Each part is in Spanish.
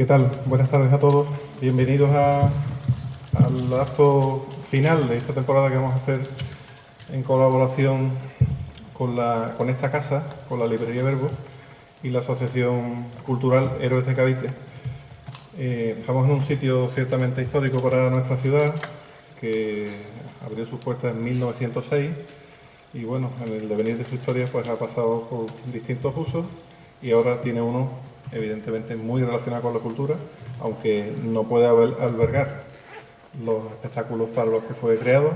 ¿Qué tal? Buenas tardes a todos. Bienvenidos al acto final de esta temporada que vamos a hacer en colaboración con esta casa, con la Librería Verbo y la Asociación Cultural Héroes de Cavite. Estamos en un sitio ciertamente histórico para nuestra ciudad, que abrió sus puertas en 1906 y bueno, en el devenir de su historia pues ha pasado por distintos usos y ahora tiene uno evidentemente muy relacionado con la cultura, aunque no puede albergar los espectáculos para los que fue creado,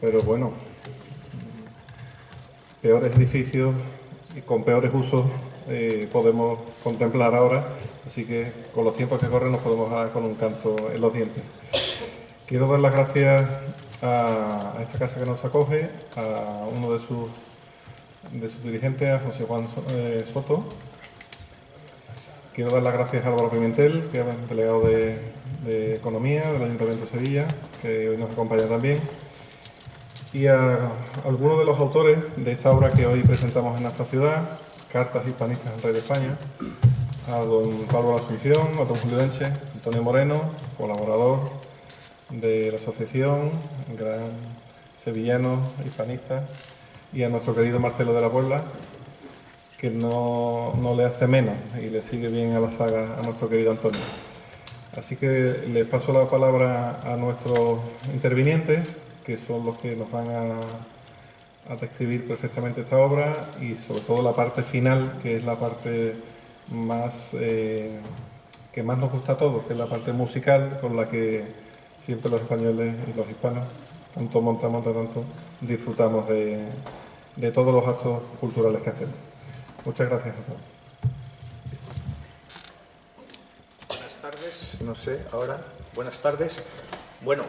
pero bueno, peores edificios y con peores usos podemos contemplar ahora, así que con los tiempos que corren nos podemos dar con un canto en los dientes. Quiero dar las gracias a esta casa que nos acoge, a uno de sus dirigentes, a José Juan Soto. Quiero dar las gracias a Álvaro Pimentel, que es el delegado de Economía del Ayuntamiento de Sevilla, que hoy nos acompaña también, y a algunos de los autores de esta obra que hoy presentamos en nuestra ciudad, Cartas hispanistas al Rey de España, a don Pablo de la Asunción, a don Julio Enche, Antonio Moreno, colaborador de la asociación, gran sevillano, hispanista, y a nuestro querido Marcelo de la Puebla, que no le hace menos y le sigue bien a la saga a nuestro querido Antonio. Así que les paso la palabra a nuestros intervinientes, que son los que nos van a describir perfectamente esta obra y sobre todo la parte final, que es la parte más que más nos gusta a todos, que es la parte musical, con la que siempre los españoles y los hispanos, tanto tanto, disfrutamos de todos los actos culturales que hacemos. Muchas gracias a todos. Buenas tardes, no sé, ahora, buenas tardes. Bueno,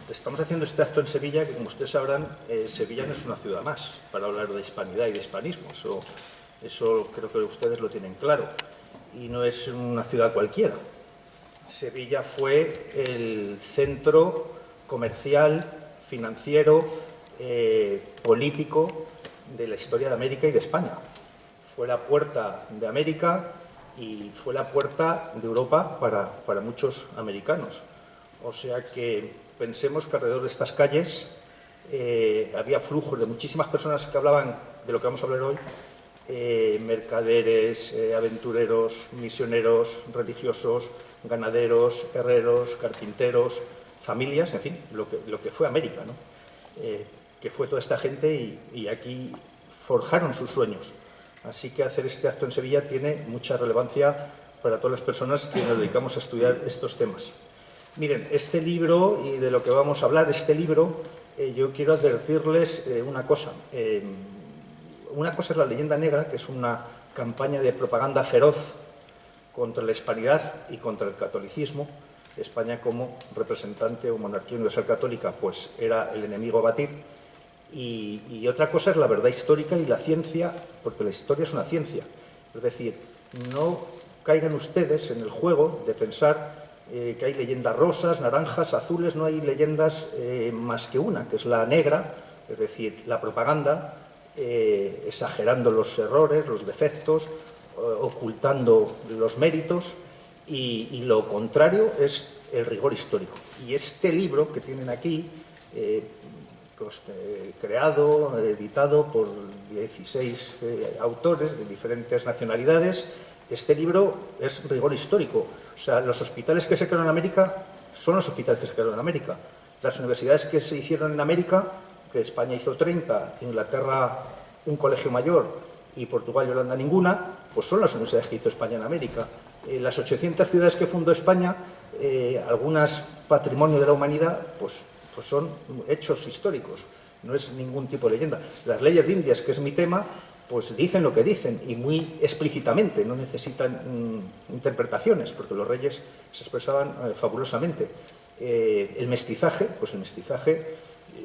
estamos haciendo este acto en Sevilla, que como ustedes sabrán, Sevilla no es una ciudad más para hablar de hispanidad y de hispanismo, eso creo que ustedes lo tienen claro, y no es una ciudad cualquiera. Sevilla fue el centro comercial, financiero, político de la historia de América y de España. Fue la puerta de América y fue la puerta de Europa para muchos americanos. O sea que pensemos que alrededor de estas calles había flujos de muchísimas personas que hablaban de lo que vamos a hablar hoy, mercaderes, aventureros, misioneros, religiosos, ganaderos, herreros, carpinteros, familias, en fin, lo que fue América, ¿no? Que fue toda esta gente y aquí forjaron sus sueños. Así que hacer este acto en Sevilla tiene mucha relevancia para todas las personas que nos dedicamos a estudiar estos temas. Miren, este libro, y de lo que vamos a hablar, yo quiero advertirles una cosa. Una cosa es la leyenda negra, que es una campaña de propaganda feroz contra la hispanidad y contra el catolicismo. España, como representante o monarquía universal católica, pues era el enemigo a batir. Y otra cosa es la verdad histórica y la ciencia, porque la historia es una ciencia. Es decir, no caigan ustedes en el juego de pensar que hay leyendas rosas, naranjas, azules. No hay leyendas más que una, que es la negra, es decir, la propaganda, exagerando los errores, los defectos, ocultando los méritos, y lo contrario es el rigor histórico. Y este libro que tienen aquí, creado, editado por 16 autores de diferentes nacionalidades, este libro es rigor histórico. O sea, los hospitales que se crearon en América son los hospitales que se crearon en América. Las universidades que se hicieron en América, que España hizo 30, Inglaterra un colegio mayor y Portugal y Holanda ninguna, pues son las universidades que hizo España en América. Las 800 ciudades que fundó España, algunas patrimonio de la humanidad, pues son hechos históricos, no es ningún tipo de leyenda. Las leyes de Indias, que es mi tema, pues dicen lo que dicen y muy explícitamente, no necesitan interpretaciones, porque los reyes se expresaban fabulosamente. El mestizaje, pues el mestizaje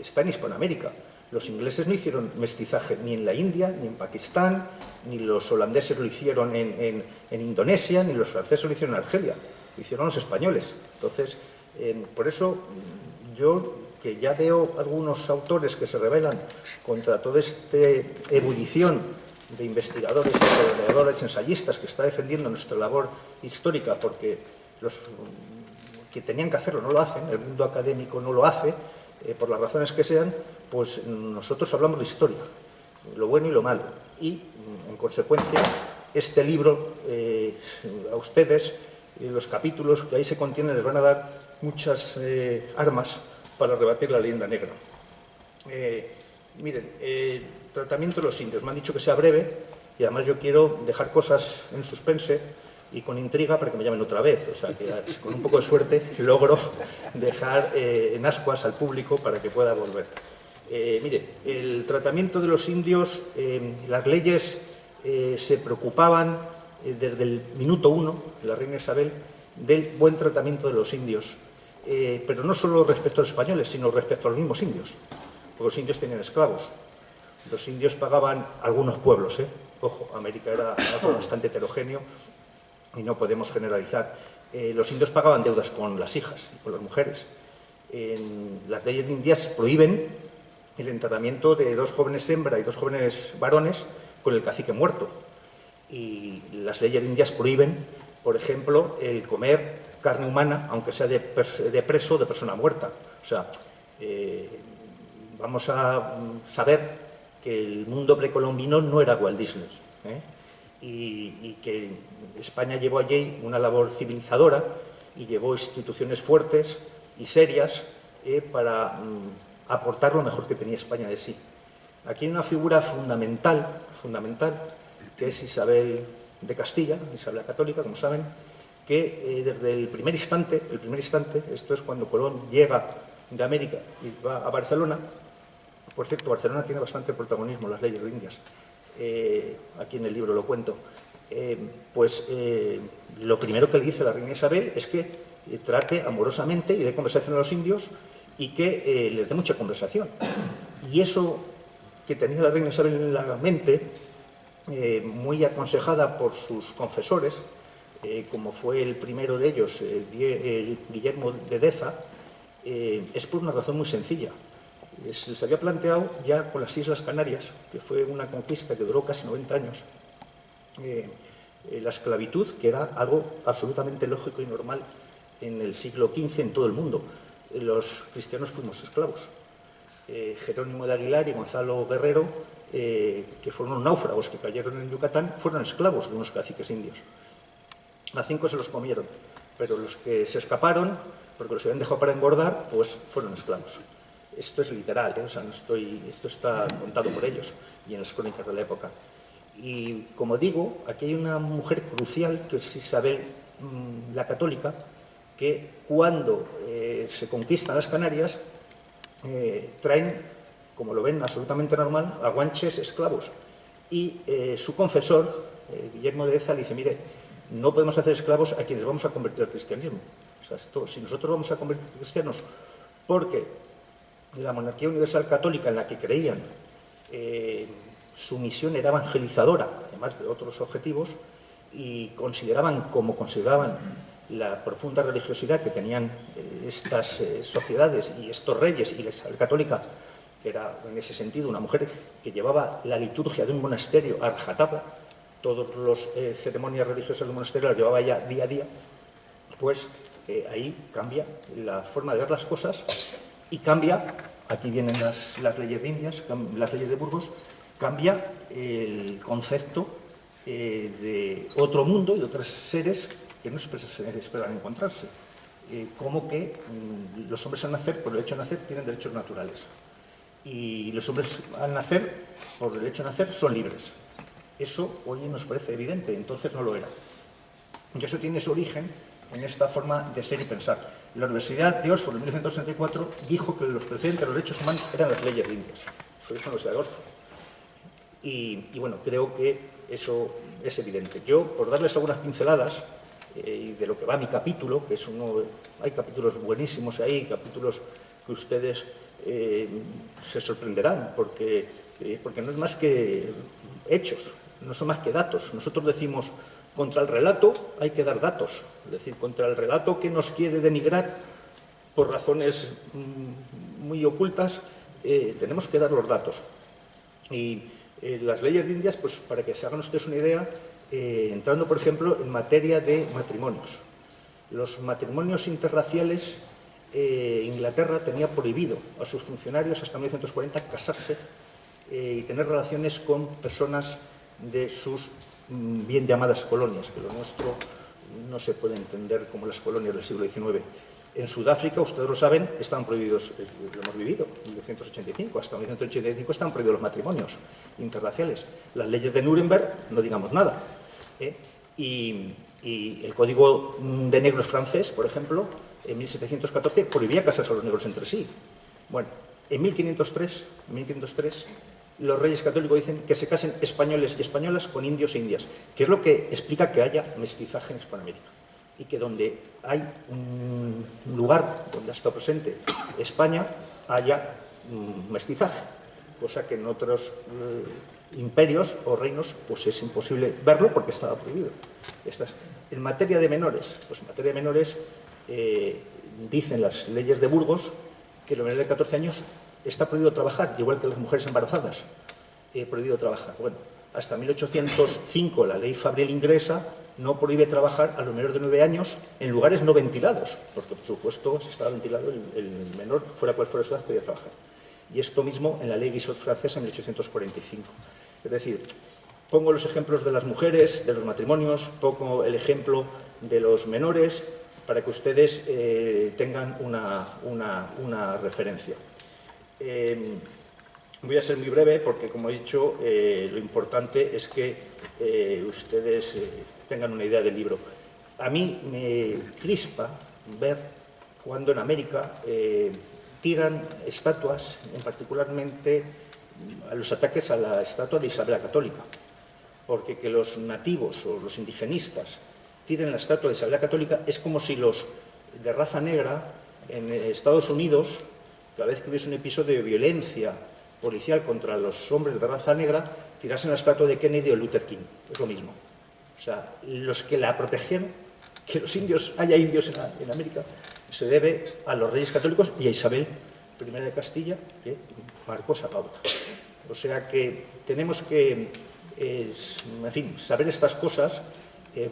está en Hispanoamérica. Los ingleses no hicieron mestizaje ni en la India, ni en Pakistán, ni los holandeses lo hicieron en Indonesia, ni los franceses lo hicieron en Argelia, lo hicieron los españoles. Entonces, por eso yo, que ya veo algunos autores que se rebelan contra toda esta ebullición de investigadores, historiadores, ensayistas que está defendiendo nuestra labor histórica porque los que tenían que hacerlo no lo hacen, el mundo académico no lo hace, por las razones que sean, pues nosotros hablamos de historia, lo bueno y lo malo. Y, en consecuencia, este libro, a ustedes, los capítulos que ahí se contienen, les van a dar muchas armas para rebatir la leyenda negra. Miren, tratamiento de los indios. Me han dicho que sea breve y además yo quiero dejar cosas en suspense y con intriga para que me llamen otra vez. O sea, que con un poco de suerte logro dejar en ascuas al público para que pueda volver. Mire, el tratamiento de los indios, las leyes se preocupaban desde el minuto 1, la reina Isabel, del buen tratamiento de los indios. Pero no solo respecto a los españoles, sino respecto a los mismos indios. Porque los indios tenían esclavos. Los indios pagaban algunos pueblos, Ojo, América era algo bastante heterogéneo y no podemos generalizar. Los indios pagaban deudas con las hijas y con las mujeres. Las leyes indias prohíben el enterramiento de 2 jóvenes hembra y 2 jóvenes varones con el cacique muerto. Y las leyes indias prohíben, por ejemplo, el comer carne humana, aunque sea de preso o de persona muerta. O sea, vamos a saber que el mundo precolombino no era Walt Disney, y que España llevó allí una labor civilizadora y llevó instituciones fuertes y serias para aportar lo mejor que tenía España de sí. Aquí hay una figura fundamental, que es Isabel de Castilla, Isabel la Católica, como saben, que desde el primer instante, esto es cuando Colón llega de América y va a Barcelona. Por cierto, Barcelona tiene bastante protagonismo en las leyes indias. Aquí en el libro lo cuento. Lo primero que le dice la reina Isabel es que trate amorosamente y dé conversación a los indios y que les dé mucha conversación. Y eso que tenía la reina Isabel en la mente, muy aconsejada por sus confesores, como fue el primero de ellos, Guillermo de Deza, es por una razón muy sencilla. Se les había planteado ya con las Islas Canarias, que fue una conquista que duró casi 90 años, la esclavitud, que era algo absolutamente lógico y normal en el siglo XV en todo el mundo. Los cristianos fuimos esclavos. Jerónimo de Aguilar y Gonzalo Guerrero, que fueron unos náufragos que cayeron en Yucatán, fueron esclavos de unos caciques indios. A 5 se los comieron, pero los que se escaparon, porque los habían dejado para engordar, pues fueron esclavos. Esto es literal, o sea, esto está contado por ellos y en las crónicas de la época. Y como digo, aquí hay una mujer crucial, que es Isabel la Católica, que cuando se conquistan las Canarias, traen, como lo ven absolutamente normal, a guanches esclavos. Y su confesor, Guillermo de Deza, le dice, mire, no podemos hacer esclavos a quienes vamos a convertir al cristianismo. O sea, si nosotros vamos a convertir a cristianos porque la monarquía universal católica en la que creían, su misión era evangelizadora, además de otros objetivos, y consideraban la profunda religiosidad que tenían estas sociedades y estos reyes y la Isabel católica, que era en ese sentido una mujer que llevaba la liturgia de un monasterio a rajatabla, todas las ceremonias religiosas del monasterio las llevaba ya día a día, pues ahí cambia la forma de ver las cosas y cambia, aquí vienen las leyes indias, las leyes de Burgos, cambia el concepto de otro mundo y de otros seres que no esperan encontrarse. Como que los hombres al nacer, por el hecho de nacer, tienen derechos naturales. Y los hombres al nacer, por el hecho de nacer, son libres. Eso hoy nos parece evidente, entonces no lo era. Y eso tiene su origen en esta forma de ser y pensar. La Universidad de Oxford en 1934 dijo que los precedentes de los derechos humanos eran las leyes indias. Eso dijo la Universidad de Oxford. Y bueno, creo que eso es evidente. Yo, por darles algunas pinceladas y de lo que va mi capítulo, que es hay capítulos buenísimos ahí, capítulos que ustedes se sorprenderán, porque no es más que hechos, no son más que datos. Nosotros decimos, contra el relato hay que dar datos, es decir, contra el relato que nos quiere denigrar por razones muy ocultas, tenemos que dar los datos. Y Las leyes de Indias, pues para que se hagan ustedes una idea, entrando, por ejemplo, en materia de matrimonios. Los matrimonios interraciales, Inglaterra tenía prohibido a sus funcionarios hasta 1940 casarse y tener relaciones con personas de sus bien llamadas colonias, que lo nuestro no se puede entender como las colonias del siglo XIX. En Sudáfrica, ustedes lo saben, estaban prohibidos, lo hemos vivido, en 1985, hasta 1985 estaban prohibidos los matrimonios interraciales. Las leyes de Nuremberg, no digamos nada. Y el Código de Negros francés, por ejemplo, en 1714 prohibía casarse a los negros entre sí. Bueno, en 1503 los reyes católicos dicen que se casen españoles y españolas con indios e indias, que es lo que explica que haya mestizaje en Hispanoamérica. Y que donde hay un lugar donde ha estado presente España, haya mestizaje, cosa que en otros imperios o reinos pues es imposible verlo porque estaba prohibido. En materia de menores, pues en materia de menores dicen las leyes de Burgos que los menores de 14 años está prohibido trabajar, igual que las mujeres embarazadas, prohibido trabajar. Bueno, hasta 1805 la ley Fabril ingresa no prohíbe trabajar a los menores de 9 años en lugares no ventilados, porque por supuesto si estaba ventilado el menor, fuera cual fuera su edad, podía trabajar. Y esto mismo en la ley Guizot francesa en 1845. Es decir, pongo los ejemplos de las mujeres, de los matrimonios, pongo el ejemplo de los menores, para que ustedes tengan una referencia. Voy a ser muy breve porque, como he dicho, lo importante es que ustedes tengan una idea del libro. A mí me crispa ver cuando en América tiran estatuas, en particularmente a los ataques a la estatua de Isabel la Católica, porque que los nativos o los indigenistas tiren la estatua de Isabel la Católica es como si los de raza negra en Estados Unidos, cada vez que hubiese un episodio de violencia policial contra los hombres de raza negra, tirasen la estatua de Kennedy o Luther King. Es lo mismo. O sea, los que la protegieron, que los indios, haya indios en América, se debe a los reyes católicos y a Isabel I de Castilla, que marcó esa pauta. O sea que tenemos que, en fin, saber estas cosas,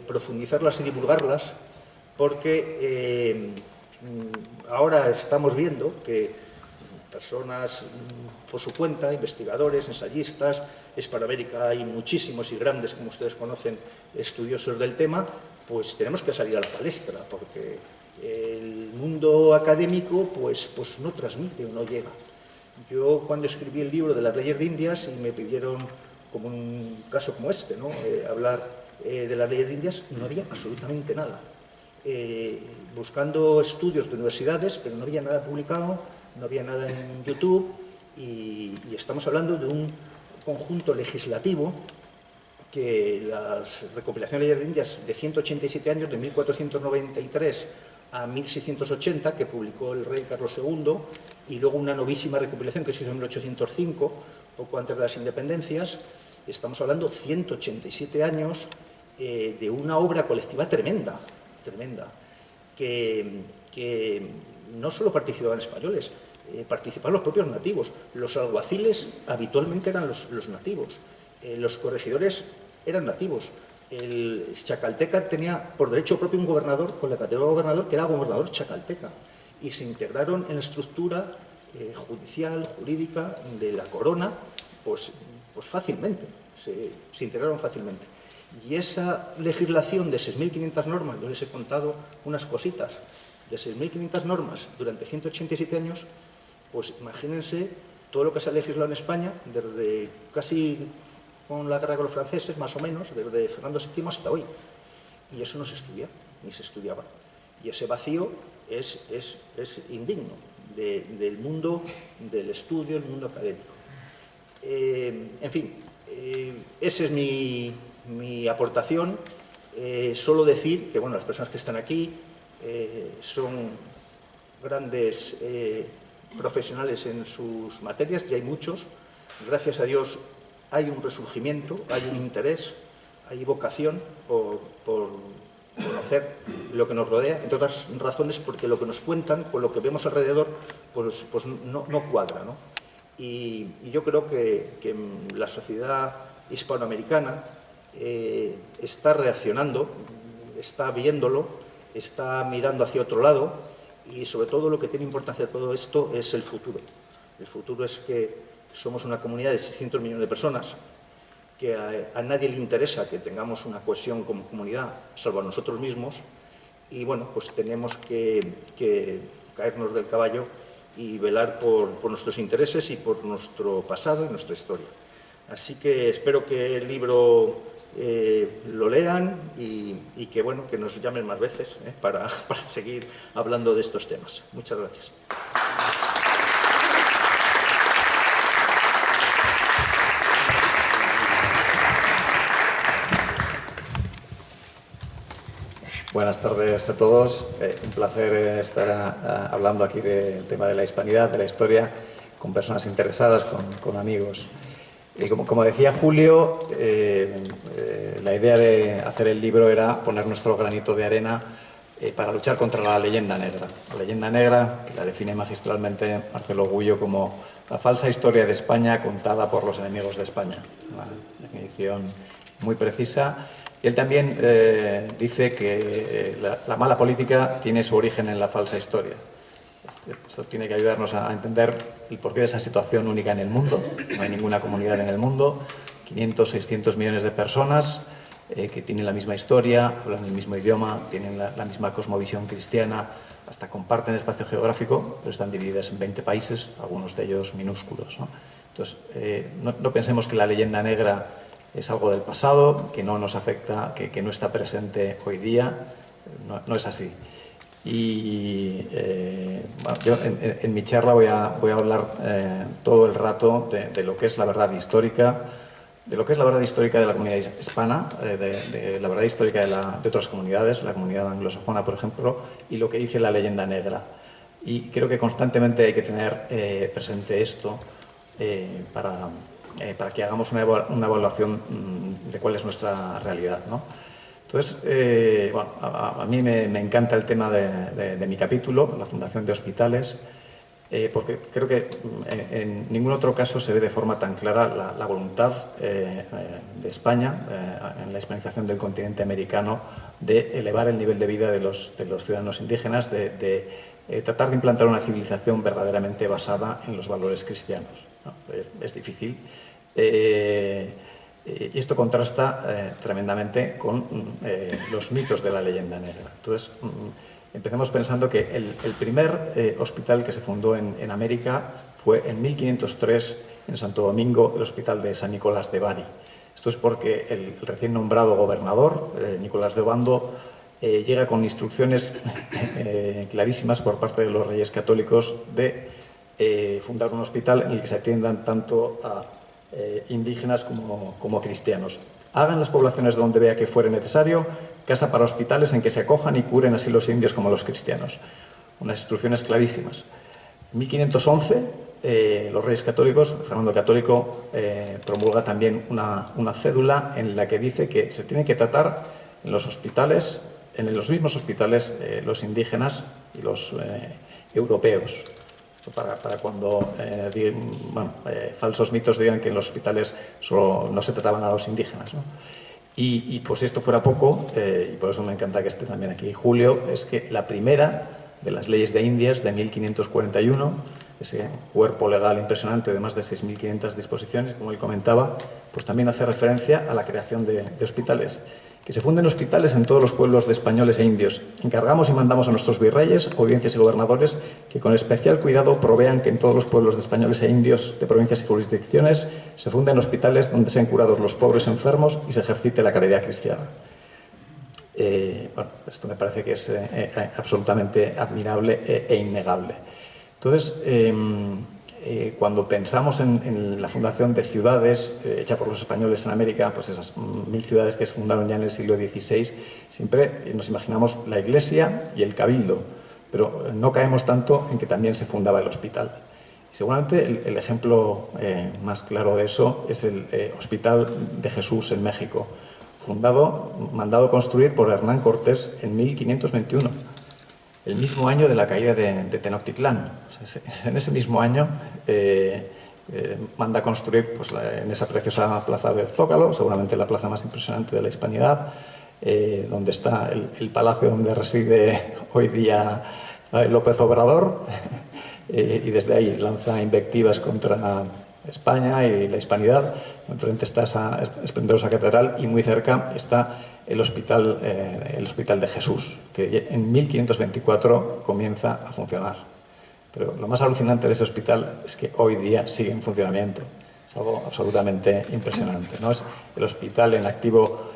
profundizarlas y divulgarlas, porque ahora estamos viendo que personas por su cuenta, investigadores, ensayistas, Hispanoamérica hay muchísimos y grandes, como ustedes conocen, estudiosos del tema, pues tenemos que salir a la palestra, porque el mundo académico pues no transmite o no llega. Yo cuando escribí el libro de las leyes de Indias y me pidieron, como un caso como este, ¿no? Hablar de las leyes de Indias, no había absolutamente nada. Buscando estudios de universidades, pero no había nada publicado, no había nada en YouTube y estamos hablando de un conjunto legislativo que las recopilaciones de leyes de Indias de 187 años, de 1493 a 1680, que publicó el rey Carlos II, y luego una novísima recopilación que se hizo en 1805, poco antes de las independencias. Estamos hablando de 187 años de una obra colectiva tremenda, que no solo participaban españoles, participaban los propios nativos. Los alguaciles habitualmente eran los nativos, los corregidores eran nativos. El chacalteca tenía por derecho propio un gobernador con la categoría de gobernador, que era gobernador chacalteca, y se integraron en la estructura judicial, jurídica de la corona, pues fácilmente, se integraron fácilmente. Y esa legislación de 6.500 normas, yo les he contado unas cositas, de 6.500 normas durante 187 años, pues imagínense todo lo que se ha legislado en España, desde casi con la guerra con los franceses, más o menos, desde Fernando VII hasta hoy. Y eso no se estudia, ni se estudiaba. Y ese vacío es indigno del mundo del estudio, el mundo académico. En fin, esa es mi aportación. Solo decir que, bueno, las personas que están aquí son grandes profesionales en sus materias, y hay muchos. Gracias a Dios hay un resurgimiento, hay un interés, hay vocación por conocer lo que nos rodea, entre otras razones porque lo que nos cuentan, con lo que vemos alrededor, pues no cuadra, ¿no? Y yo creo que la sociedad hispanoamericana está reaccionando, está viéndolo, está mirando hacia otro lado y sobre todo lo que tiene importancia de todo esto es el futuro. El futuro es que somos una comunidad de 600 millones de personas, que a nadie le interesa que tengamos una cohesión como comunidad, salvo a nosotros mismos, y bueno, pues tenemos que caernos del caballo y velar por nuestros intereses y por nuestro pasado y nuestra historia. Así que espero que el libro lo lean y que, bueno, que nos llamen más veces para seguir hablando de estos temas. Muchas gracias. Buenas tardes a todos. Un placer estar hablando aquí del tema de la hispanidad, de la historia, con personas interesadas, con amigos. Como decía Julio, la idea de hacer el libro era poner nuestro granito de arena para luchar contra la leyenda negra. La leyenda negra, que la define magistralmente Marcelo Gullo como la falsa historia de España contada por los enemigos de España. Una definición muy precisa. Y él también dice que la mala política tiene su origen en la falsa historia. Esto tiene que ayudarnos a entender el porqué de esa situación única en el mundo. No hay ninguna comunidad en el mundo, 500, 600 millones de personas que tienen la misma historia, hablan el mismo idioma, tienen la misma cosmovisión cristiana, hasta comparten espacio geográfico, pero están divididas en 20 países, algunos de ellos minúsculos, ¿no? Entonces, no pensemos que la leyenda negra es algo del pasado, que no nos afecta, que no está presente hoy día. No es así. Y bueno, yo en mi charla voy a hablar todo el rato de lo que es la verdad histórica, de lo que es la verdad histórica de la comunidad hispana, de la verdad histórica de otras comunidades, la comunidad anglosajona, por ejemplo, y lo que dice la leyenda negra. Y creo que constantemente hay que tener presente esto para que hagamos una evaluación de cuál es nuestra realidad, ¿no? Entonces, bueno, a mí me encanta el tema de mi capítulo, la fundación de hospitales, porque creo que en ningún otro caso se ve de forma tan clara la voluntad de España, en la hispanización del continente americano, de elevar el nivel de vida de los ciudadanos indígenas, de tratar de implantar una civilización verdaderamente basada en los valores cristianos, ¿no? Es difícil. Y esto contrasta tremendamente con los mitos de la leyenda negra. Entonces, empecemos pensando que el primer hospital que se fundó en América fue en 1503 en Santo Domingo, el Hospital de San Nicolás de Bari. Esto es porque el recién nombrado gobernador, Nicolás de Obando, llega con instrucciones clarísimas por parte de los reyes católicos de fundar un hospital en el que se atiendan tanto a indígenas como cristianos. Hagan las poblaciones donde vea que fuere necesario casa para hospitales en que se acojan y curen así los indios como los cristianos. Unas instrucciones clarísimas. En 1511 los reyes católicos, Fernando el Católico, promulga también una cédula en la que dice que se tienen que tratar en los hospitales, en los mismos hospitales, los indígenas y los europeos. Para cuando falsos mitos digan que en los hospitales solo no se trataban a los indígenas, ¿no? Y por si esto fuera poco, y por eso me encanta que esté también aquí Julio, es que la primera de las leyes de Indias de 1541, ese cuerpo legal impresionante de más de 6.500 disposiciones, como él comentaba, pues también hace referencia a la creación de hospitales. Que se funden hospitales en todos los pueblos de españoles e indios. Encargamos y mandamos a nuestros virreyes, audiencias y gobernadores que con especial cuidado provean que en todos los pueblos de españoles e indios de provincias y jurisdicciones se funden hospitales donde sean curados los pobres enfermos y se ejercite la caridad cristiana. Bueno, esto me parece que es absolutamente admirable e innegable. Entonces, cuando pensamos en la fundación de ciudades hecha por los españoles en América, pues esas 1000 ciudades que se fundaron ya en el siglo XVI, siempre nos imaginamos la iglesia y el cabildo, pero no caemos tanto en que también se fundaba el hospital. Y seguramente el ejemplo más claro de eso es el Hospital de Jesús en México, mandado construir por Hernán Cortés en 1521. El mismo año de la caída de Tenochtitlán. En ese mismo año manda construir pues, en esa preciosa plaza del Zócalo, seguramente la plaza más impresionante de la Hispanidad, donde está el palacio donde reside hoy día López Obrador, y desde ahí lanza invectivas contra España y la Hispanidad. Enfrente está esa esplendorosa catedral y muy cerca está el Hospital de Jesús, que en 1524 comienza a funcionar. Pero lo más alucinante de ese hospital es que hoy día sigue en funcionamiento. Es algo absolutamente impresionante, ¿no? Es el hospital en activo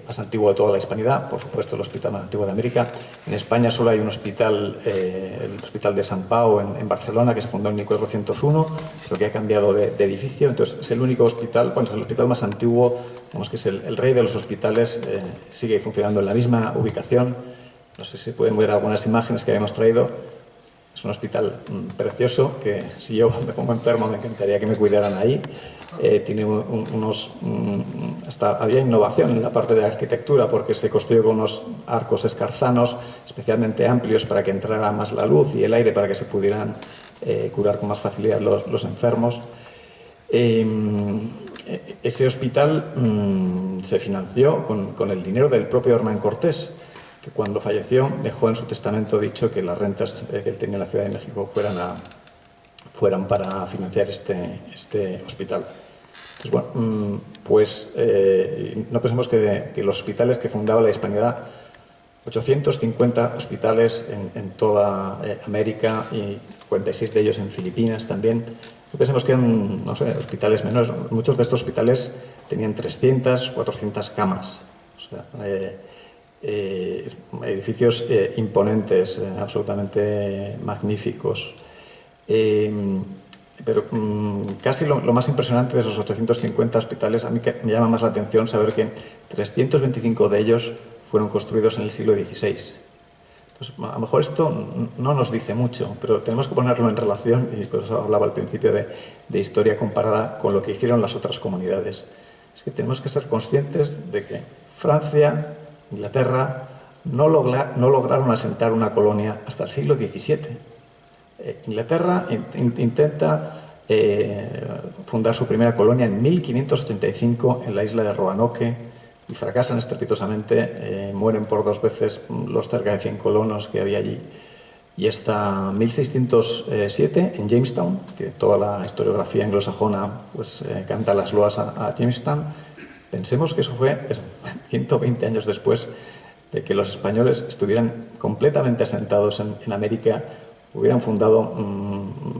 más antiguo de toda la Hispanidad, por supuesto el hospital más antiguo de América. En España solo hay un hospital, el Hospital de Sant Pau en Barcelona, que se fundó en 1401, pero que ha cambiado de edificio. Entonces es el único hospital, bueno, es el hospital más antiguo, digamos que es el rey de los hospitales, sigue funcionando en la misma ubicación. No sé si pueden ver algunas imágenes que habíamos traído. Es un hospital precioso que si yo me pongo enfermo me encantaría que me cuidaran ahí. Tiene hasta había innovación en la parte de arquitectura porque se construyó con unos arcos escarzanos especialmente amplios para que entrara más la luz y el aire para que se pudieran curar con más facilidad los enfermos. Ese hospital se financió con el dinero del propio Hernán Cortés, que cuando falleció dejó en su testamento dicho que las rentas que él tenía en la Ciudad de México fueran para financiar este hospital. Entonces, bueno, pues no pensemos que los hospitales que fundaba la Hispanidad, 850 hospitales en toda América y 46 de ellos en Filipinas también. No pensemos que eran, no sé, hospitales menores. Muchos de estos hospitales tenían 300, 400 camas. O sea, edificios imponentes, absolutamente magníficos. Pero casi lo más impresionante de esos 850 hospitales, a mí que me llama más la atención saber que 325 de ellos fueron construidos en el siglo XVI. Entonces, a lo mejor esto no nos dice mucho, pero tenemos que ponerlo en relación, y por eso hablaba al principio de historia comparada con lo que hicieron las otras comunidades. Es que tenemos que ser conscientes de que Francia, Inglaterra, no lograron asentar una colonia hasta el siglo XVII. Inglaterra intenta fundar su primera colonia en 1585 en la isla de Roanoke y fracasan estrepitosamente, mueren por 2 veces los cerca de 100 colonos que había allí. Y hasta 1607 en Jamestown, que toda la historiografía anglosajona pues, canta las loas a Jamestown, pensemos que eso fue 120 años después de que los españoles estuvieran completamente asentados en América, hubieran fundado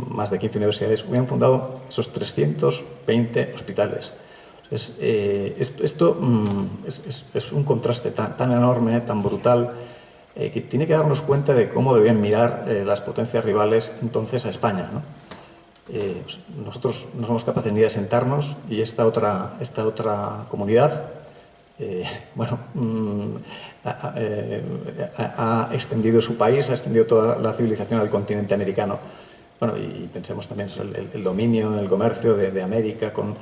más de 15 universidades, hubieran fundado esos 320 hospitales. Esto es un contraste tan enorme, tan brutal, que tiene que darnos cuenta de cómo debían mirar las potencias rivales entonces a España, ¿no? Nosotros no somos capaces ni de sentarnos y esta otra comunidad bueno, ha extendido su país, ha extendido toda la civilización al continente americano. Bueno, y pensemos también en el dominio, en el comercio de América con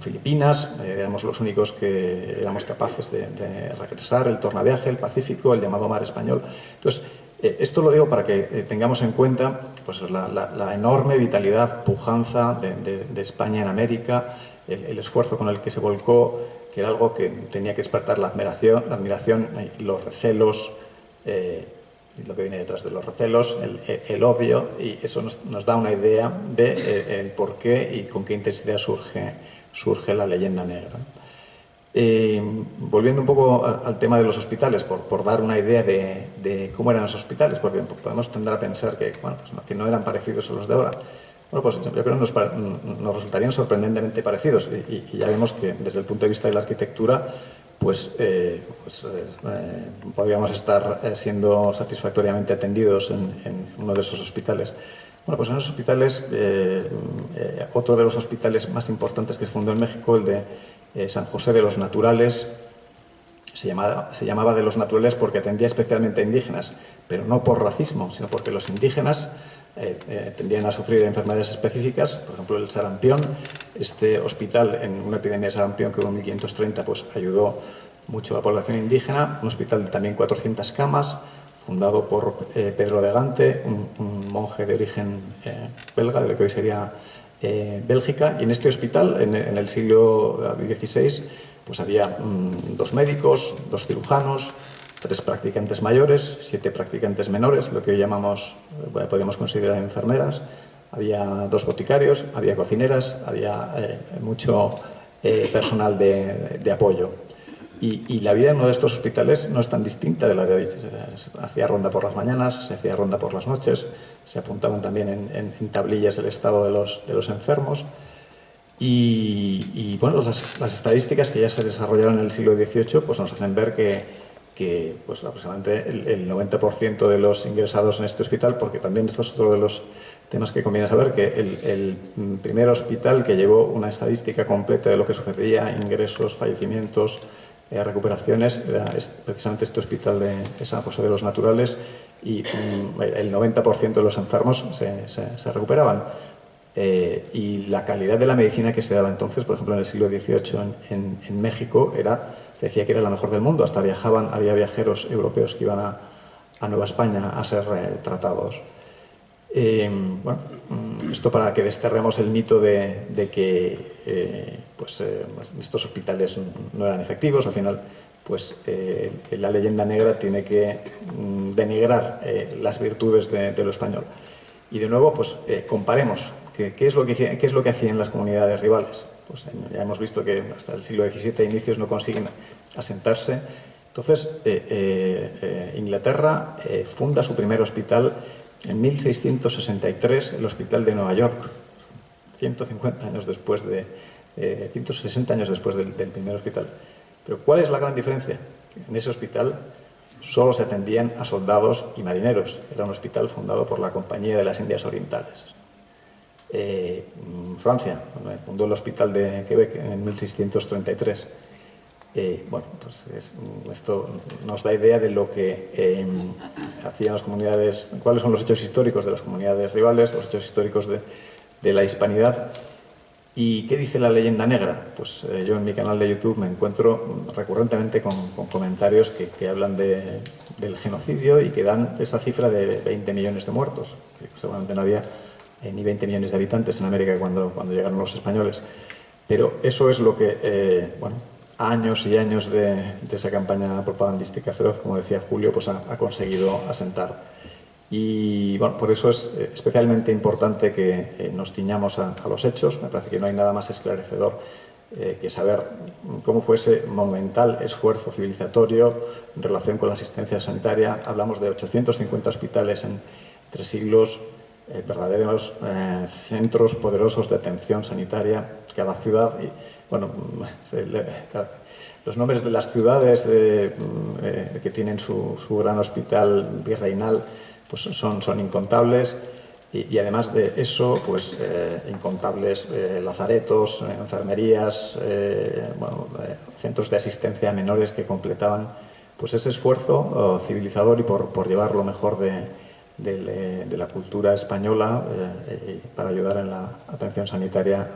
Filipinas. Éramos los únicos que éramos capaces de regresar, el tornaviaje, el Pacífico, el llamado Mar Español. Entonces, esto lo digo para que tengamos en cuenta pues, la enorme vitalidad, pujanza de España en América, el esfuerzo con el que se volcó, que era algo que tenía que despertar la admiración y los recelos, lo que viene detrás de los recelos, el odio, y eso nos da una idea de por qué y con qué intensidad surge la leyenda negra. Volviendo un poco al tema de los hospitales, por dar una idea de cómo eran los hospitales, porque podemos tender a pensar que, bueno, pues que no eran parecidos a los de ahora. Bueno, pues yo creo que nos resultarían sorprendentemente parecidos y ya vemos que desde el punto de vista de la arquitectura podríamos estar siendo satisfactoriamente atendidos en uno de esos hospitales. Bueno, pues en esos hospitales, otro de los hospitales más importantes que se fundó en México, el de San José de los Naturales, se llamaba de los Naturales porque atendía especialmente a indígenas, pero no por racismo, sino porque los indígenas tendían a sufrir enfermedades específicas, por ejemplo el sarampión. Este hospital, en una epidemia de sarampión que hubo en 1530, pues ayudó mucho a la población indígena. Un hospital de también 400 camas, fundado por Pedro de Gante, un monje de origen belga, de lo que hoy sería Bélgica, y en este hospital, en el siglo XVI, pues había 2 médicos, 2 cirujanos, 3 practicantes mayores, 7 practicantes menores, lo que hoy llamamos, podríamos considerar enfermeras, había 2 boticarios, había cocineras, había mucho personal de apoyo. Y la vida en uno de estos hospitales no es tan distinta de la de hoy. Se hacía ronda por las mañanas, se hacía ronda por las noches, se apuntaban también en tablillas el estado de los enfermos. Y bueno, las estadísticas que ya se desarrollaron en el siglo XVIII pues nos hacen ver que pues aproximadamente el 90% de los ingresados en este hospital, porque también esto es otro de los temas que conviene saber, que el primer hospital que llevó una estadística completa de lo que sucedía, ingresos, fallecimientos, recuperaciones, es precisamente este hospital de San José de los Naturales, y el 90% de los enfermos se recuperaban. Y la calidad de la medicina que se daba entonces, por ejemplo en el siglo XVIII en México, se decía que era la mejor del mundo. Hasta había viajeros europeos que iban a Nueva España a ser tratados. Bueno, esto para que desterremos el mito de que estos hospitales no eran efectivos. Al final, pues la leyenda negra tiene que denigrar las virtudes de lo español. Y de nuevo, pues comparemos qué es lo que hacían las comunidades rivales. Pues ya hemos visto que hasta el siglo XVII inicios no consiguen asentarse. Entonces, Inglaterra funda su primer hospital en 1663, el Hospital de Nueva York, 160 años después del primer hospital. Pero ¿cuál es la gran diferencia? En ese hospital solo se atendían a soldados y marineros. Era un hospital fundado por la Compañía de las Indias Orientales. Francia fundó el Hospital de Quebec en 1633. Bueno, pues esto nos da idea de lo que hacían las comunidades, cuáles son los hechos históricos de las comunidades rivales, los hechos históricos de la hispanidad. ¿Y qué dice la leyenda negra? Pues yo en mi canal de YouTube me encuentro recurrentemente con comentarios que hablan del genocidio y que dan esa cifra de 20 millones de muertos. Seguramente no había ni 20 millones de habitantes en América cuando llegaron los españoles. Pero eso es lo que, años y años de esa campaña propagandística feroz, como decía Julio, pues ha conseguido asentar. Y bueno, por eso es especialmente importante que nos ciñamos a los hechos. Me parece que no hay nada más esclarecedor que saber cómo fue ese monumental esfuerzo civilizatorio en relación con la asistencia sanitaria. Hablamos de 850 hospitales en 3 siglos, verdaderos centros poderosos de atención sanitaria. Cada ciudad, y bueno, los nombres de las ciudades que tienen su gran hospital virreinal pues son incontables, y además de eso, pues incontables lazaretos, enfermerías, centros de asistencia a menores que completaban pues ese esfuerzo civilizador y por llevar lo mejor de la cultura española para ayudar en la atención sanitaria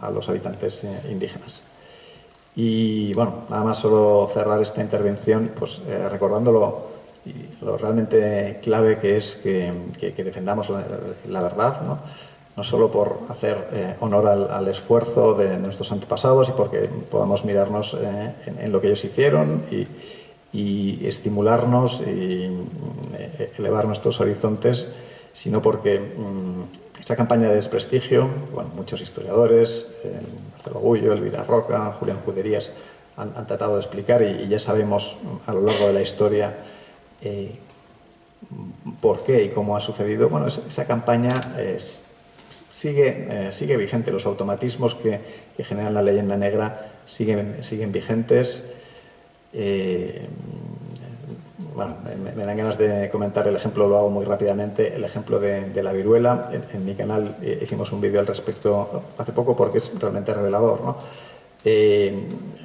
a los habitantes indígenas. Y bueno, nada más solo cerrar esta intervención pues recordando lo realmente clave que es que defendamos la verdad, no solo por hacer honor al esfuerzo de nuestros antepasados y porque podamos mirarnos en lo que ellos hicieron y estimularnos y elevar nuestros horizontes, sino porque esa campaña de desprestigio, muchos historiadores, Marcelo Gullo, Elvira Roca, Julián Juderías, han tratado de explicar, y ya sabemos a lo largo de la historia por qué y cómo ha sucedido. Bueno, esa campaña sigue vigente. Los automatismos que generan la leyenda negra siguen vigentes. Bueno, me dan ganas de comentar el ejemplo, lo hago muy rápidamente, el ejemplo de la viruela. En mi canal hicimos un vídeo al respecto hace poco porque es realmente revelador, ¿no?